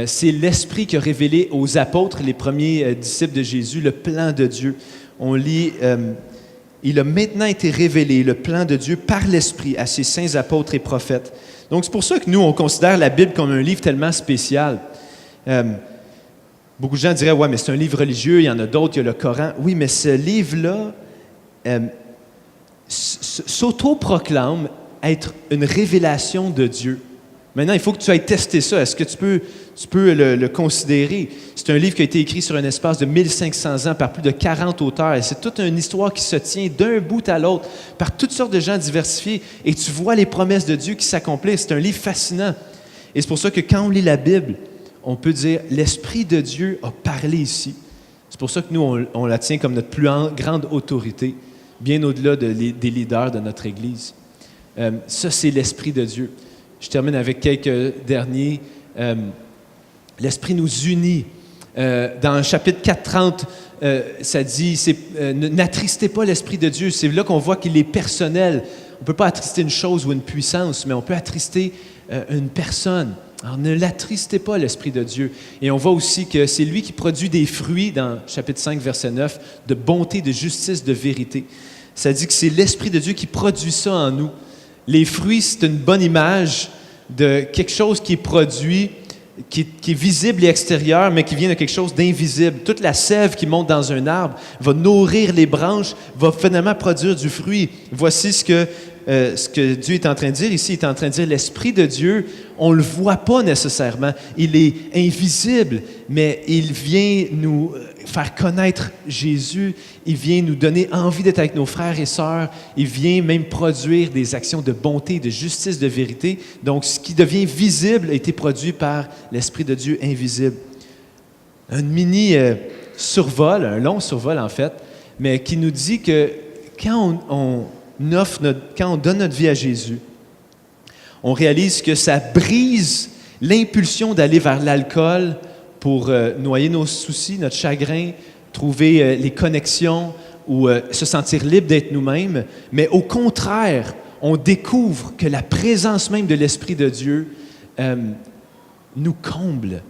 C'est l'Esprit qui a révélé aux apôtres, les premiers disciples de Jésus, le plan de Dieu. On lit, il a maintenant été révélé, le plan de Dieu, par l'Esprit à ses saints apôtres et prophètes. Donc, c'est pour ça que nous, on considère la Bible comme un livre tellement spécial. Beaucoup de gens diraient, ouais, mais c'est un livre religieux, il y en a d'autres, il y a le Coran. Oui, mais ce livre-là s'auto-proclame être une révélation de Dieu. Maintenant, il faut que tu ailles tester ça. Est-ce que tu peux le considérer? C'est un livre qui a été écrit sur un espace de 1500 ans par plus de 40 auteurs. Et c'est toute une histoire qui se tient d'un bout à l'autre par toutes sortes de gens diversifiés. Et tu vois les promesses de Dieu qui s'accomplissent. C'est un livre fascinant. Et c'est pour ça que quand on lit la Bible, on peut dire « L'Esprit de Dieu a parlé ici ». C'est pour ça que nous, on la tient comme notre plus grande autorité, bien au-delà des leaders de notre Église. Ça, c'est l'Esprit de Dieu. Je termine avec quelques derniers. L'Esprit nous unit. Dans le chapitre 4:30, ça dit n'attristez pas l'Esprit de Dieu. C'est là qu'on voit qu'il est personnel. On ne peut pas attrister une chose ou une puissance, mais on peut attrister une personne. Alors, ne l'attristez pas, l'Esprit de Dieu. Et on voit aussi que c'est lui qui produit des fruits, dans chapitre 5, verset 9, de bonté, de justice, de vérité. Ça dit que c'est l'Esprit de Dieu qui produit ça en nous. Les fruits, c'est une bonne image de quelque chose qui est produit, qui est visible et extérieur, mais qui vient de quelque chose d'invisible. Toute la sève qui monte dans un arbre va nourrir les branches, va finalement produire du fruit. Voici ce que Dieu est en train de dire ici. Il est en train de dire l'Esprit de Dieu, on ne le voit pas nécessairement. Il est invisible, mais il vient nous faire connaître Jésus. Il vient nous donner envie d'être avec nos frères et sœurs. Il vient même produire des actions de bonté, de justice, de vérité. Donc, ce qui devient visible a été produit par l'Esprit de Dieu invisible. Un mini survol, un long survol en fait, mais qui nous dit que quand on donne notre vie à Jésus, on réalise que ça brise l'impulsion d'aller vers l'alcool pour noyer nos soucis, notre chagrin, trouver les connexions ou se sentir libre d'être nous-mêmes. Mais au contraire, on découvre que la présence même de l'Esprit de Dieu nous comble,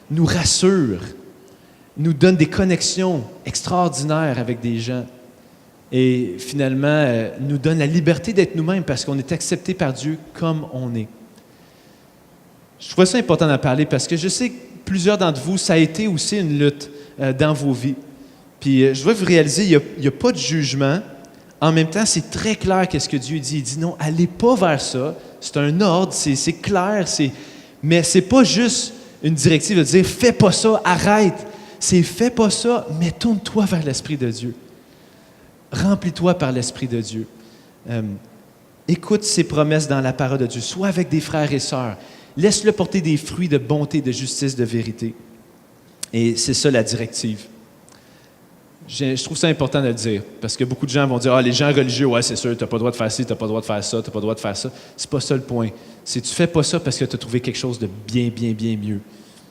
nous rassure, nous donne des connexions extraordinaires avec des gens et finalement nous donne la liberté d'être nous-mêmes parce qu'on est accepté par Dieu comme on est. Je trouve ça important d'en parler parce que je sais que plusieurs d'entre vous, ça a été aussi une lutte dans vos vies. Puis je dois vous réaliser, il n'y a pas de jugement. En même temps, c'est très clair qu'est-ce que Dieu dit. Il dit non, allez pas vers ça. C'est un ordre, c'est clair, mais c'est pas juste une directive de dire fais pas ça, arrête. C'est fais pas ça, mais tourne-toi vers l'Esprit de Dieu. Remplis-toi par l'Esprit de Dieu. Écoute ses promesses dans la parole de Dieu. Sois avec des frères et sœurs. Laisse-le porter des fruits de bonté, de justice, de vérité. Et c'est ça la directive. Je trouve ça important de le dire, parce que beaucoup de gens vont dire « Ah, les gens religieux, ouais, c'est sûr, tu n'as pas le droit de faire ci, tu n'as pas le droit de faire ça, tu n'as pas le droit de faire ça. » C'est pas ça le point. C'est tu fais pas ça parce que tu as trouvé quelque chose de bien, bien, bien mieux.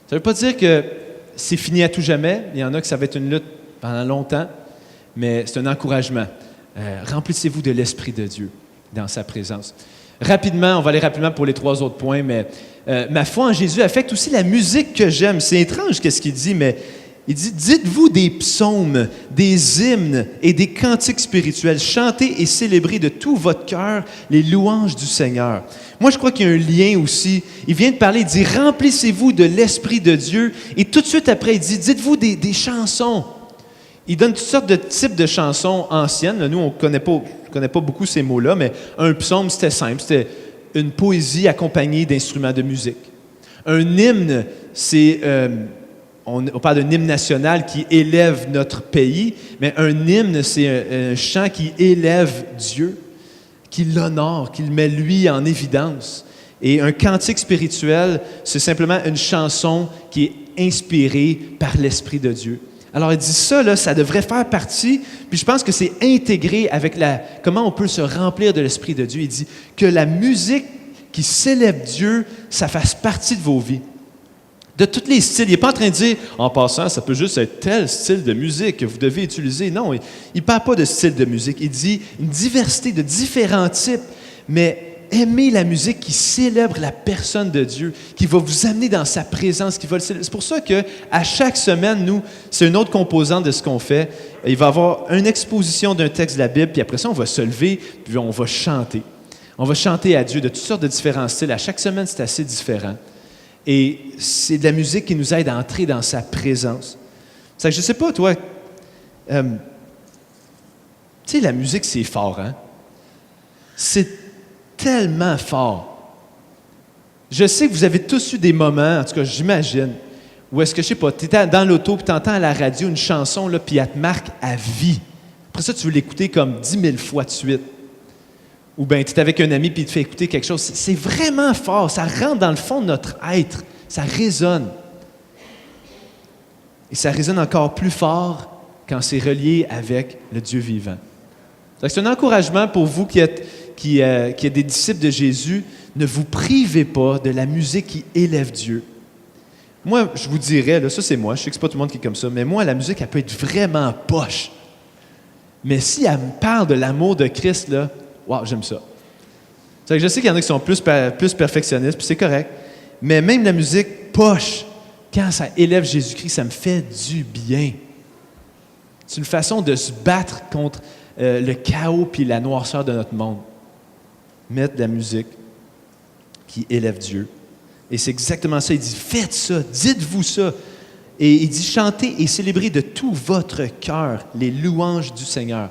Ça ne veut pas dire que c'est fini à tout jamais. Il y en a que ça va être une lutte pendant longtemps, mais c'est un encouragement. Remplissez-vous de l'Esprit de Dieu dans sa présence. Rapidement, on va aller rapidement pour les 3 autres points, mais ma foi en Jésus affecte aussi la musique que j'aime. C'est étrange qu'est-ce qu'il dit, mais il dit « Dites-vous des psaumes, des hymnes et des cantiques spirituels. Chantez et célébrez de tout votre cœur les louanges du Seigneur. » Moi, je crois qu'il y a un lien aussi. Il vient de parler, il dit « Remplissez-vous de l'Esprit de Dieu. » Et tout de suite après, il dit « Dites-vous des chansons. » Il donne toutes sortes de types de chansons anciennes. Là, nous, on ne connaît pas beaucoup ces mots-là, mais un psaume, c'était simple. C'était une poésie accompagnée d'instruments de musique. Un hymne, c'est... on parle d'un hymne national qui élève notre pays, mais un hymne, c'est un chant qui élève Dieu, qui l'honore, qui le met lui en évidence. Et un cantique spirituel, c'est simplement une chanson qui est inspirée par l'Esprit de Dieu. Alors, il dit ça, là, ça devrait faire partie, puis je pense que c'est intégré avec comment on peut se remplir de l'Esprit de Dieu. Il dit que la musique qui célèbre Dieu, ça fasse partie de vos vies. De tous les styles. Il n'est pas en train de dire, en passant, ça peut juste être tel style de musique que vous devez utiliser. Non, il ne parle pas de style de musique. Il dit une diversité de différents types, mais aimez la musique qui célèbre la personne de Dieu, qui va vous amener dans sa présence, qui va le célébrer. C'est pour ça qu'à chaque semaine, nous, c'est une autre composante de ce qu'on fait. Il va y avoir une exposition d'un texte de la Bible, puis après ça, on va se lever, puis on va chanter. On va chanter à Dieu de toutes sortes de différents styles. À chaque semaine, c'est assez différent. Et c'est de la musique qui nous aide à entrer dans sa présence. Je ne sais pas, toi, tu sais, la musique, c'est fort, hein? C'est tellement fort. Je sais que vous avez tous eu des moments, en tout cas, j'imagine, où est-ce que, je sais pas, tu es dans l'auto, puis tu entends à la radio une chanson, là, puis elle te marque à vie. Après ça, tu veux l'écouter comme 10 000 fois de suite. Ou bien tu es avec un ami puis il te fait écouter quelque chose. C'est vraiment fort. Ça rentre dans le fond de notre être. Ça résonne. Et ça résonne encore plus fort quand c'est relié avec le Dieu vivant. C'est un encouragement pour vous qui êtes des disciples de Jésus. Ne vous privez pas de la musique qui élève Dieu. Moi, je vous dirais, là, ça c'est moi, je sais que c'est pas tout le monde qui est comme ça, mais moi, la musique, elle peut être vraiment poche. Mais si elle me parle de l'amour de Christ, là, wow, j'aime ça. Je sais qu'il y en a qui sont plus perfectionnistes, puis c'est correct. Mais même la musique poche, quand ça élève Jésus-Christ, ça me fait du bien. C'est une façon de se battre contre le chaos puis la noirceur de notre monde. Mettre de la musique qui élève Dieu. Et c'est exactement ça. Il dit, faites ça, dites-vous ça. Et il dit, chantez et célébrez de tout votre cœur les louanges du Seigneur.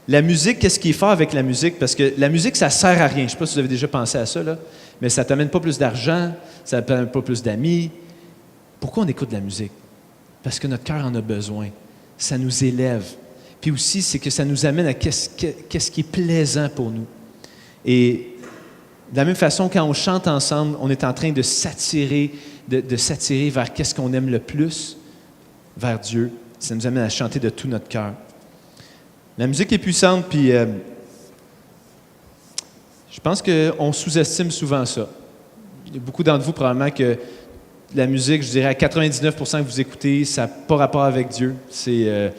La musique, qu'est-ce qui est fort avec la musique? Parce que la musique, ça ne sert à rien. Je ne sais pas si vous avez déjà pensé à ça, là, mais ça ne t'amène pas plus d'argent, ça ne t'amène pas plus d'amis. Pourquoi on écoute de la musique? Parce que notre cœur en a besoin. Ça nous élève. Puis aussi, c'est que ça nous amène à qu'est-ce qui est plaisant pour nous. Et de la même façon, quand on chante ensemble, on est en train de s'attirer, de s'attirer vers qu'est-ce qu'on aime le plus, vers Dieu. Ça nous amène à chanter de tout notre cœur. La musique est puissante, puis je pense qu'on sous-estime souvent ça. Il y a beaucoup d'entre vous, probablement, que la musique, je dirais à 99% que vous écoutez, ça n'a pas rapport avec Dieu. C'est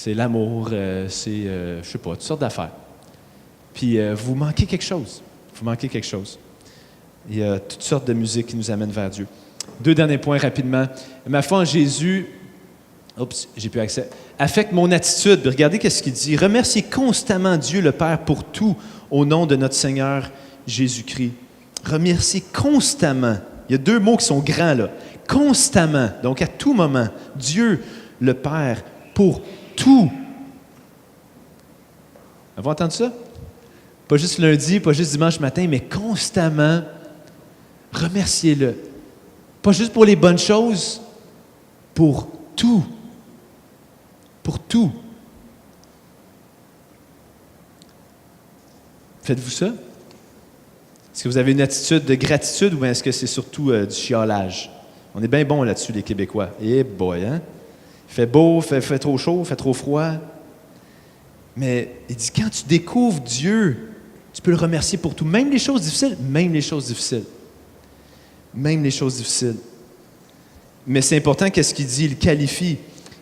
l'amour, c'est, je sais pas, toutes sortes d'affaires. Puis vous manquez quelque chose. Vous manquez quelque chose. Il y a toutes sortes de musique qui nous amènent vers Dieu. 2 derniers points rapidement. Ma foi en Jésus, j'ai plus accès, affecte mon attitude. Regardez ce qu'il dit. Remerciez constamment Dieu le Père pour tout au nom de notre Seigneur Jésus-Christ. Remerciez constamment. Il y a 2 mots qui sont grands là. Constamment, donc à tout moment. Dieu le Père pour tout. Avez-vous entendu ça? Pas juste lundi, pas juste dimanche matin, mais constamment, remerciez-le. Pas juste pour les bonnes choses, pour tout. Pour tout. Faites-vous ça? Est-ce que vous avez une attitude de gratitude ou est-ce que c'est surtout du chiolage? On est bien bons là-dessus, les Québécois. Eh boy, hein? Il fait beau, fait trop chaud, fait trop froid. Mais il dit, quand tu découvres Dieu, tu peux le remercier pour tout. Même les choses difficiles, même les choses difficiles. Même les choses difficiles. Mais c'est important qu'est-ce qu'il dit, il qualifie.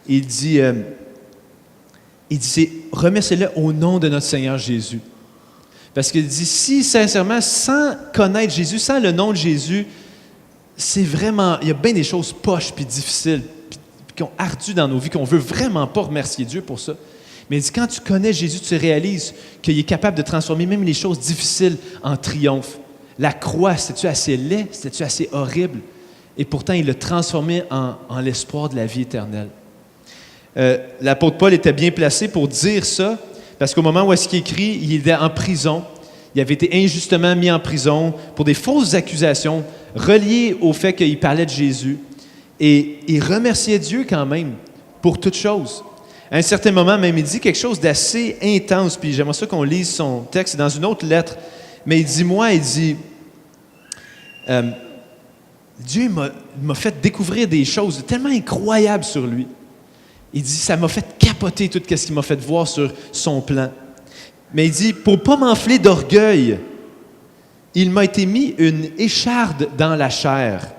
Il dit, remerciez-le au nom de notre Seigneur Jésus. Parce qu'il dit, si sincèrement, sans connaître Jésus, sans le nom de Jésus, c'est vraiment, il y a bien des choses poches puis difficiles, puis qui ont ardu dans nos vies, qu'on ne veut vraiment pas remercier Dieu pour ça. Mais il dit, quand tu connais Jésus, tu réalises qu'il est capable de transformer même les choses difficiles en triomphe. La croix, c'était-tu assez laid? C'était-tu assez horrible? Et pourtant, il l'a transformé en l'espoir de la vie éternelle. L'apôtre Paul était bien placé pour dire ça, parce qu'au moment où est-ce qu'il écrit, il était en prison. Il avait été injustement mis en prison pour des fausses accusations reliées au fait qu'il parlait de Jésus. Et il remerciait Dieu quand même pour toutes choses. À un certain moment, même, il dit quelque chose d'assez intense, puis j'aimerais ça qu'on lise son texte dans une autre lettre. Mais il dit, Dieu m'a fait découvrir des choses tellement incroyables sur lui. Il dit, ça m'a fait capoter tout ce qu'il m'a fait voir sur son plan. Mais il dit, pour ne pas m'enfler d'orgueil, il m'a été mis une écharde dans la chair.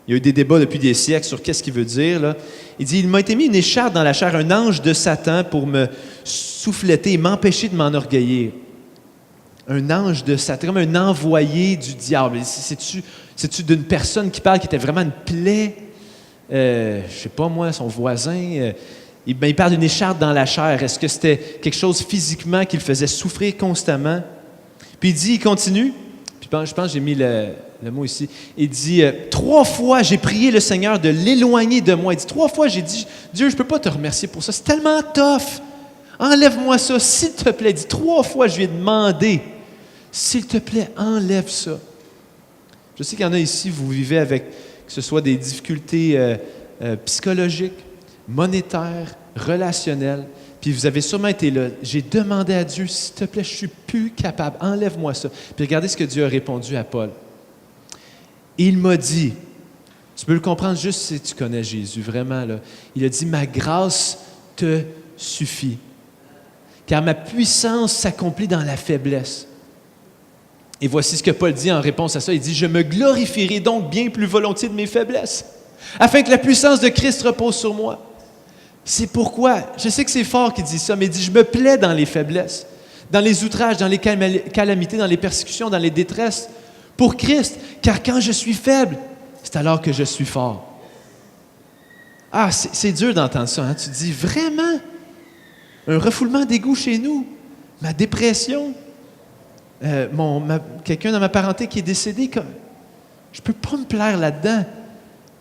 Il y a eu des débats depuis des siècles sur qu'est-ce qu'il veut dire, là. Il dit, il m'a été mis une écharde dans la chair, un ange de Satan pour me souffleter et m'empêcher de m'enorgueillir. Un ange de Satan, comme un envoyé du diable. C'est-tu d'une personne qui parle qui était vraiment une plaie? Je ne sais pas moi, son voisin. Il parle d'une écharde dans la chair. Est-ce que c'était quelque chose physiquement qui le faisait souffrir constamment? Puis il continue. Puis je pense que j'ai mis le mot ici. Il dit, 3 fois j'ai prié le Seigneur de l'éloigner de moi. Il dit, 3 fois j'ai dit, Dieu, je ne peux pas te remercier pour ça. C'est tellement tough. Enlève-moi ça, s'il te plaît. Il dit, 3 fois je lui ai demandé, s'il te plaît, enlève ça. Je sais qu'il y en a ici, vous vivez avec, que ce soit des difficultés psychologiques, monétaires, relationnelles, puis vous avez sûrement été là. J'ai demandé à Dieu, s'il te plaît, je ne suis plus capable, enlève-moi ça. Puis regardez ce que Dieu a répondu à Paul. Il m'a dit, tu peux le comprendre juste si tu connais Jésus, vraiment, là. Il a dit, ma grâce te suffit, car ma puissance s'accomplit dans la faiblesse. Et voici ce que Paul dit en réponse à ça. Il dit, je me glorifierai donc bien plus volontiers de mes faiblesses, afin que la puissance de Christ repose sur moi. C'est pourquoi, je sais que c'est fort qu'il dit ça, mais il dit, je me plais dans les faiblesses, dans les outrages, dans les calamités, dans les persécutions, dans les détresses, pour Christ, car quand je suis faible, c'est alors que je suis fort. Ah, c'est dur d'entendre ça, hein? Tu te dis, vraiment? Un refoulement d'égout chez nous? Ma dépression? Quelqu'un dans ma parenté qui est décédé, je ne peux pas me plaire là-dedans.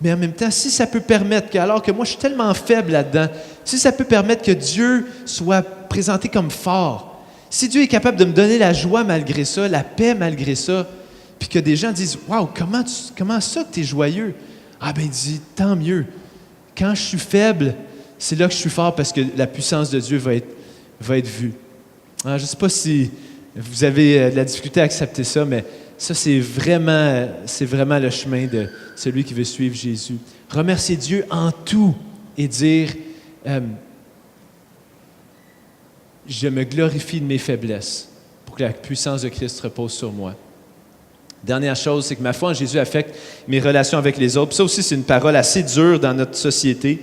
Mais en même temps, si ça peut permettre alors que moi je suis tellement faible là-dedans, si ça peut permettre que Dieu soit présenté comme fort, si Dieu est capable de me donner la joie malgré ça, la paix malgré ça, puis que des gens disent « Wow, comment ça que tu es joyeux? » Ah ben il dit « Tant mieux. Quand je suis faible, c'est là que je suis fort parce que la puissance de Dieu va être vue. » Je ne sais pas si vous avez de la difficulté à accepter ça, mais ça, c'est vraiment le chemin de celui qui veut suivre Jésus. Remercier Dieu en tout et dire je me glorifie de mes faiblesses pour que la puissance de Christ repose sur moi. Dernière chose, c'est que ma foi en Jésus affecte mes relations avec les autres. Puis ça aussi, c'est une parole assez dure dans notre société.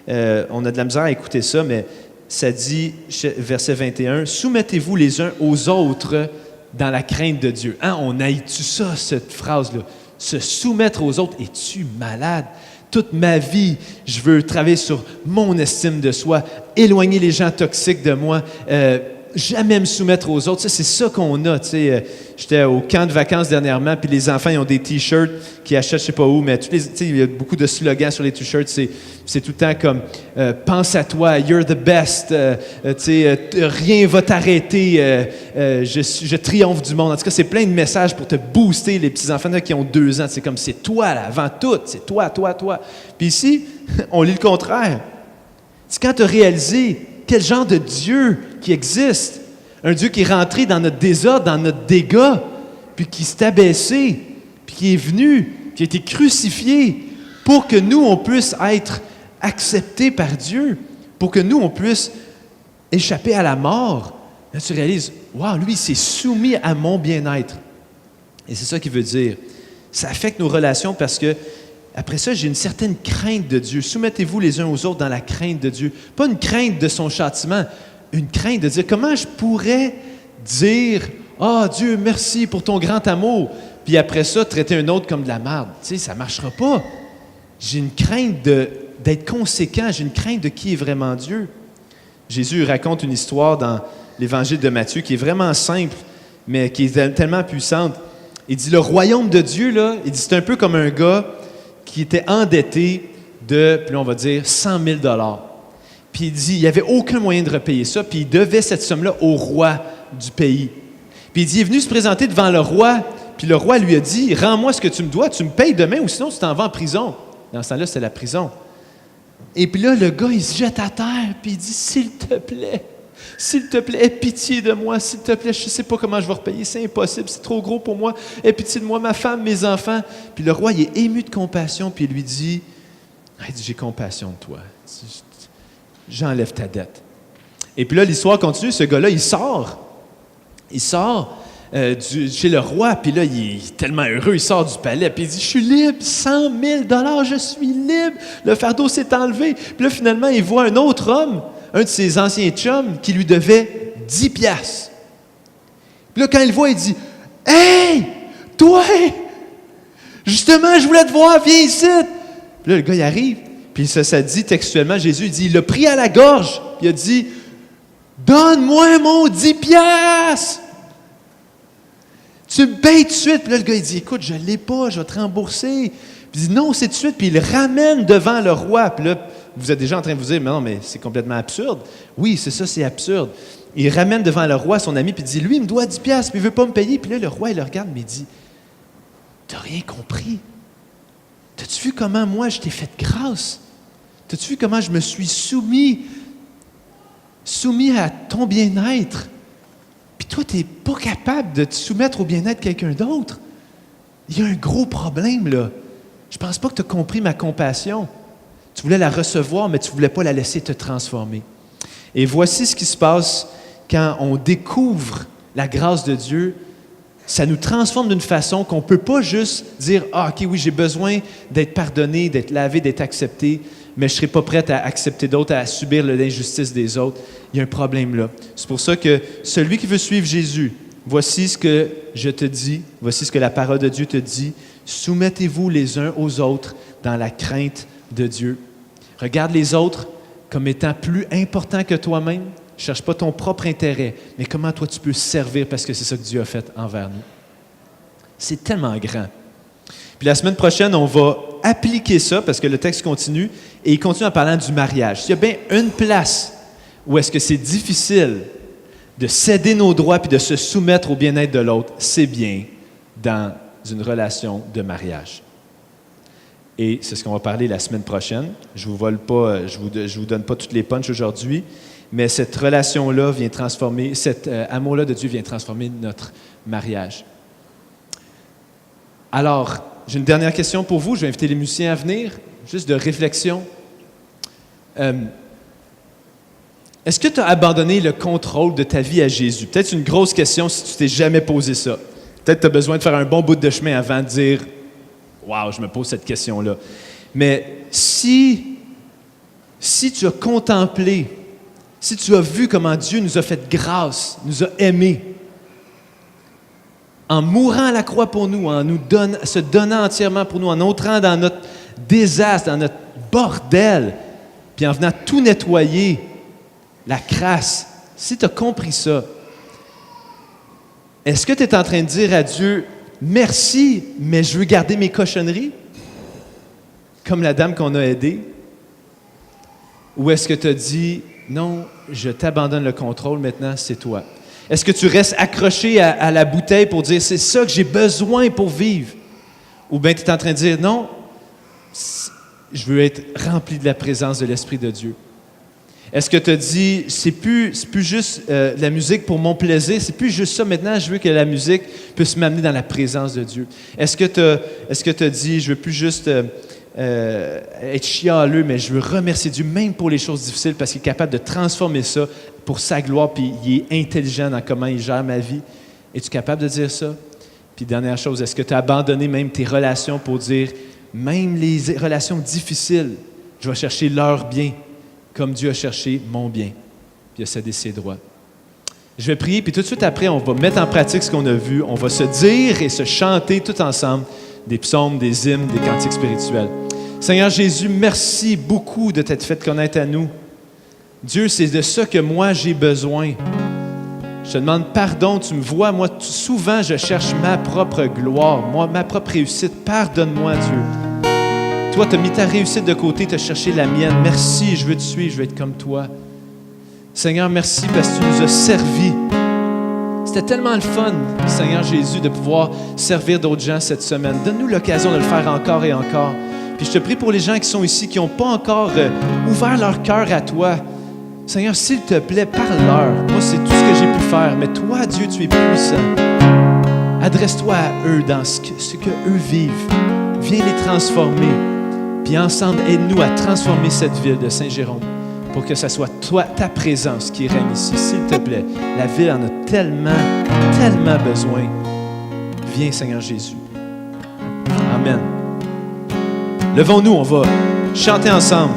On a de la misère à écouter ça, mais ça dit, verset 21, « Soumettez-vous les uns aux autres dans la crainte de Dieu. » Hein, on haït-tu ça, cette phrase-là? « se soumettre aux autres. Es-tu malade? Toute ma vie, je veux travailler sur mon estime de soi, éloigner les gens toxiques de moi, jamais me soumettre aux autres. Ça, c'est ça qu'on a. J'étais au camp de vacances dernièrement, puis les enfants, ils ont des T-shirts qu'ils achètent, je ne sais pas où, mais il y a beaucoup de slogans sur les T-shirts. C'est tout le temps comme pense à toi, you're the best, rien va t'arrêter, je triomphe du monde. En tout cas, c'est plein de messages pour te booster, les petits-enfants là, qui ont 2 ans. C'est comme c'est toi, là, avant tout, c'est toi, toi, toi. Puis ici, on lit le contraire. C'est quand tu as réalisé quel genre de Dieu qui existe. Un Dieu qui est rentré dans notre désordre, dans notre dégât, puis qui s'est abaissé, puis qui est venu, qui a été crucifié pour que nous, on puisse être acceptés par Dieu, pour que nous, on puisse échapper à la mort. Là, tu réalises, wow, lui, il s'est soumis à mon bien-être. Et c'est ça qu'il veut dire. Ça affecte nos relations parce que après ça, j'ai une certaine crainte de Dieu. Soumettez-vous les uns aux autres dans la crainte de Dieu. Pas une crainte de son châtiment, une crainte de dire comment je pourrais dire « Ah, Dieu, merci pour ton grand amour », puis après ça, traiter un autre comme de la merde. Tu sais, ça ne marchera pas. J'ai une crainte d'être conséquent, j'ai une crainte de qui est vraiment Dieu. Jésus raconte une histoire dans l'Évangile de Matthieu qui est vraiment simple, mais qui est tellement puissante. Il dit « Le royaume de Dieu, là, il dit c'est un peu comme un gars qui était endetté de, puis là, on va dire, 100 000 $. Puis il dit, il n'y avait aucun moyen de repayer ça, puis il devait cette somme-là au roi du pays. Puis il dit, il est venu se présenter devant le roi, puis le roi lui a dit, rends-moi ce que tu me dois, tu me payes demain, ou sinon tu t'en vas en prison. Dans ce temps-là, c'est la prison. Et puis là, le gars, il se jette à terre, puis il dit, s'il te plaît, aie pitié de moi, s'il te plaît, je ne sais pas comment je vais repayer, c'est impossible, c'est trop gros pour moi, aie pitié de moi, ma femme, mes enfants. Puis le roi, il est ému de compassion, puis il lui dit, j'ai compassion de toi, j'enlève ta dette. Et puis là, l'histoire continue, ce gars-là, il sort chez le roi, puis là, il est tellement heureux, il sort du palais, puis il dit, je suis libre, 100 000 $, je suis libre, le fardeau s'est enlevé. Puis là, finalement, il voit un autre homme, un de ses anciens chums, qui lui devait 10 piastres. Puis là, quand il le voit, il dit, « Hey, toi, justement, je voulais te voir, viens ici. » Puis là, le gars, il arrive, puis ça dit textuellement, Jésus, il dit, il l'a pris à la gorge, puis il a dit, « Donne-moi mon 10 piastres. Tu me payes tout de suite. » Puis là, le gars, il dit, « Écoute, je ne l'ai pas, je vais te rembourser. » Puis il dit, « Non, c'est tout de suite. » Puis il le ramène devant le roi. Puis là, vous êtes déjà en train de vous dire, « Mais non, mais c'est complètement absurde. » Oui, c'est ça, c'est absurde. Il ramène devant le roi son ami, puis il dit, « Lui, il me doit 10 piastres, puis il ne veut pas me payer. » Puis là, le roi, il le regarde, mais il dit, « T'as rien compris. T'as-tu vu comment moi, je t'ai fait grâce? T'as-tu vu comment je me suis soumis à ton bien-être? Puis toi, tu n'es pas capable de te soumettre au bien-être de quelqu'un d'autre. Il y a un gros problème, là. Je ne pense pas que tu as compris ma compassion. Tu voulais la recevoir, mais tu ne voulais pas la laisser te transformer. » Et voici ce qui se passe quand on découvre la grâce de Dieu. Ça nous transforme d'une façon qu'on ne peut pas juste dire « Ah, OK, oui, j'ai besoin d'être pardonné, d'être lavé, d'être accepté, mais je ne serai pas prête à accepter d'autres, à subir l'injustice des autres. » Il y a un problème là. C'est pour ça que celui qui veut suivre Jésus, voici ce que je te dis, voici ce que la parole de Dieu te dit. Soumettez-vous les uns aux autres dans la crainte de Dieu. Regarde les autres comme étant plus importants que toi-même. Ne cherche pas ton propre intérêt, mais comment toi tu peux servir parce que c'est ça que Dieu a fait envers nous. C'est tellement grand. Puis la semaine prochaine, on va appliquer ça parce que le texte continue et il continue en parlant du mariage. S'il y a bien une place où est-ce que c'est difficile de céder nos droits puis de se soumettre au bien-être de l'autre, c'est bien dans une relation de mariage. Et c'est ce qu'on va parler la semaine prochaine. Je vous vole pas, je vous donne pas toutes les punches aujourd'hui, mais cette relation-là vient transformer, cet amour-là de Dieu vient transformer notre mariage. Alors, j'ai une dernière question pour vous. Je vais inviter les musiciens à venir, juste de réflexion. Est-ce que tu as abandonné le contrôle de ta vie à Jésus? Peut-être une grosse question si tu t'es jamais posé ça. Peut-être tu as besoin de faire un bon bout de chemin avant de dire « Wow, je me pose cette question-là. » Mais si tu as contemplé, si tu as vu comment Dieu nous a fait grâce, nous a aimés, en mourant à la croix pour nous, se donnant entièrement pour nous, en entrant dans notre désastre, dans notre bordel, puis en venant tout nettoyer, la crasse. Si tu as compris ça, est-ce que tu es en train de dire à Dieu, merci, mais je veux garder mes cochonneries, comme la dame qu'on a aidée? Ou est-ce que tu as dit, non, je t'abandonne le contrôle, maintenant c'est toi? Est-ce que tu restes accroché à la bouteille pour dire, c'est ça que j'ai besoin pour vivre? Ou bien tu es en train de dire, non, je veux être rempli de la présence de l'Esprit de Dieu? Est-ce que tu as dit, c'est plus juste la musique pour mon plaisir, c'est plus juste ça, maintenant je veux que la musique puisse m'amener dans la présence de Dieu? Est-ce que tu as dit, je veux plus juste être chialeux, mais je veux remercier Dieu même pour les choses difficiles parce qu'il est capable de transformer ça pour sa gloire, puis il est intelligent dans comment il gère ma vie? Es-tu capable de dire ça? Puis dernière chose, est-ce que tu as abandonné même tes relations pour dire, même les relations difficiles, je vais chercher leur bien, comme Dieu a cherché mon bien, puis il a cédé ses droits. Je vais prier, puis tout de suite après, on va mettre en pratique ce qu'on a vu. On va se dire et se chanter tout ensemble des psaumes, des hymnes, des cantiques spirituels. Seigneur Jésus, merci beaucoup de t'être fait connaître à nous. Dieu, c'est de ça que moi j'ai besoin. Je te demande pardon, tu me vois, moi souvent je cherche ma propre gloire, ma propre réussite. Pardonne-moi, Dieu. Toi, tu as mis ta réussite de côté, tu as cherché la mienne. Merci, je veux te suivre, je veux être comme toi. Seigneur, merci parce que tu nous as servi. C'était tellement le fun, Seigneur Jésus, de pouvoir servir d'autres gens cette semaine. Donne-nous l'occasion de le faire encore et encore. Puis je te prie pour les gens qui sont ici, qui n'ont pas encore ouvert leur cœur à toi. Seigneur, s'il te plaît, parle-leur. Moi, c'est tout ce que j'ai pu faire. Mais toi, Dieu, tu es puissant. Adresse-toi à eux dans ce que eux vivent. Viens les transformer. Puis ensemble, aide-nous à transformer cette ville de Saint-Jérôme pour que ce soit toi, ta présence qui règne ici. S'il te plaît, la ville en a tellement, tellement besoin. Viens, Seigneur Jésus. Amen. Levons-nous, on va chanter ensemble.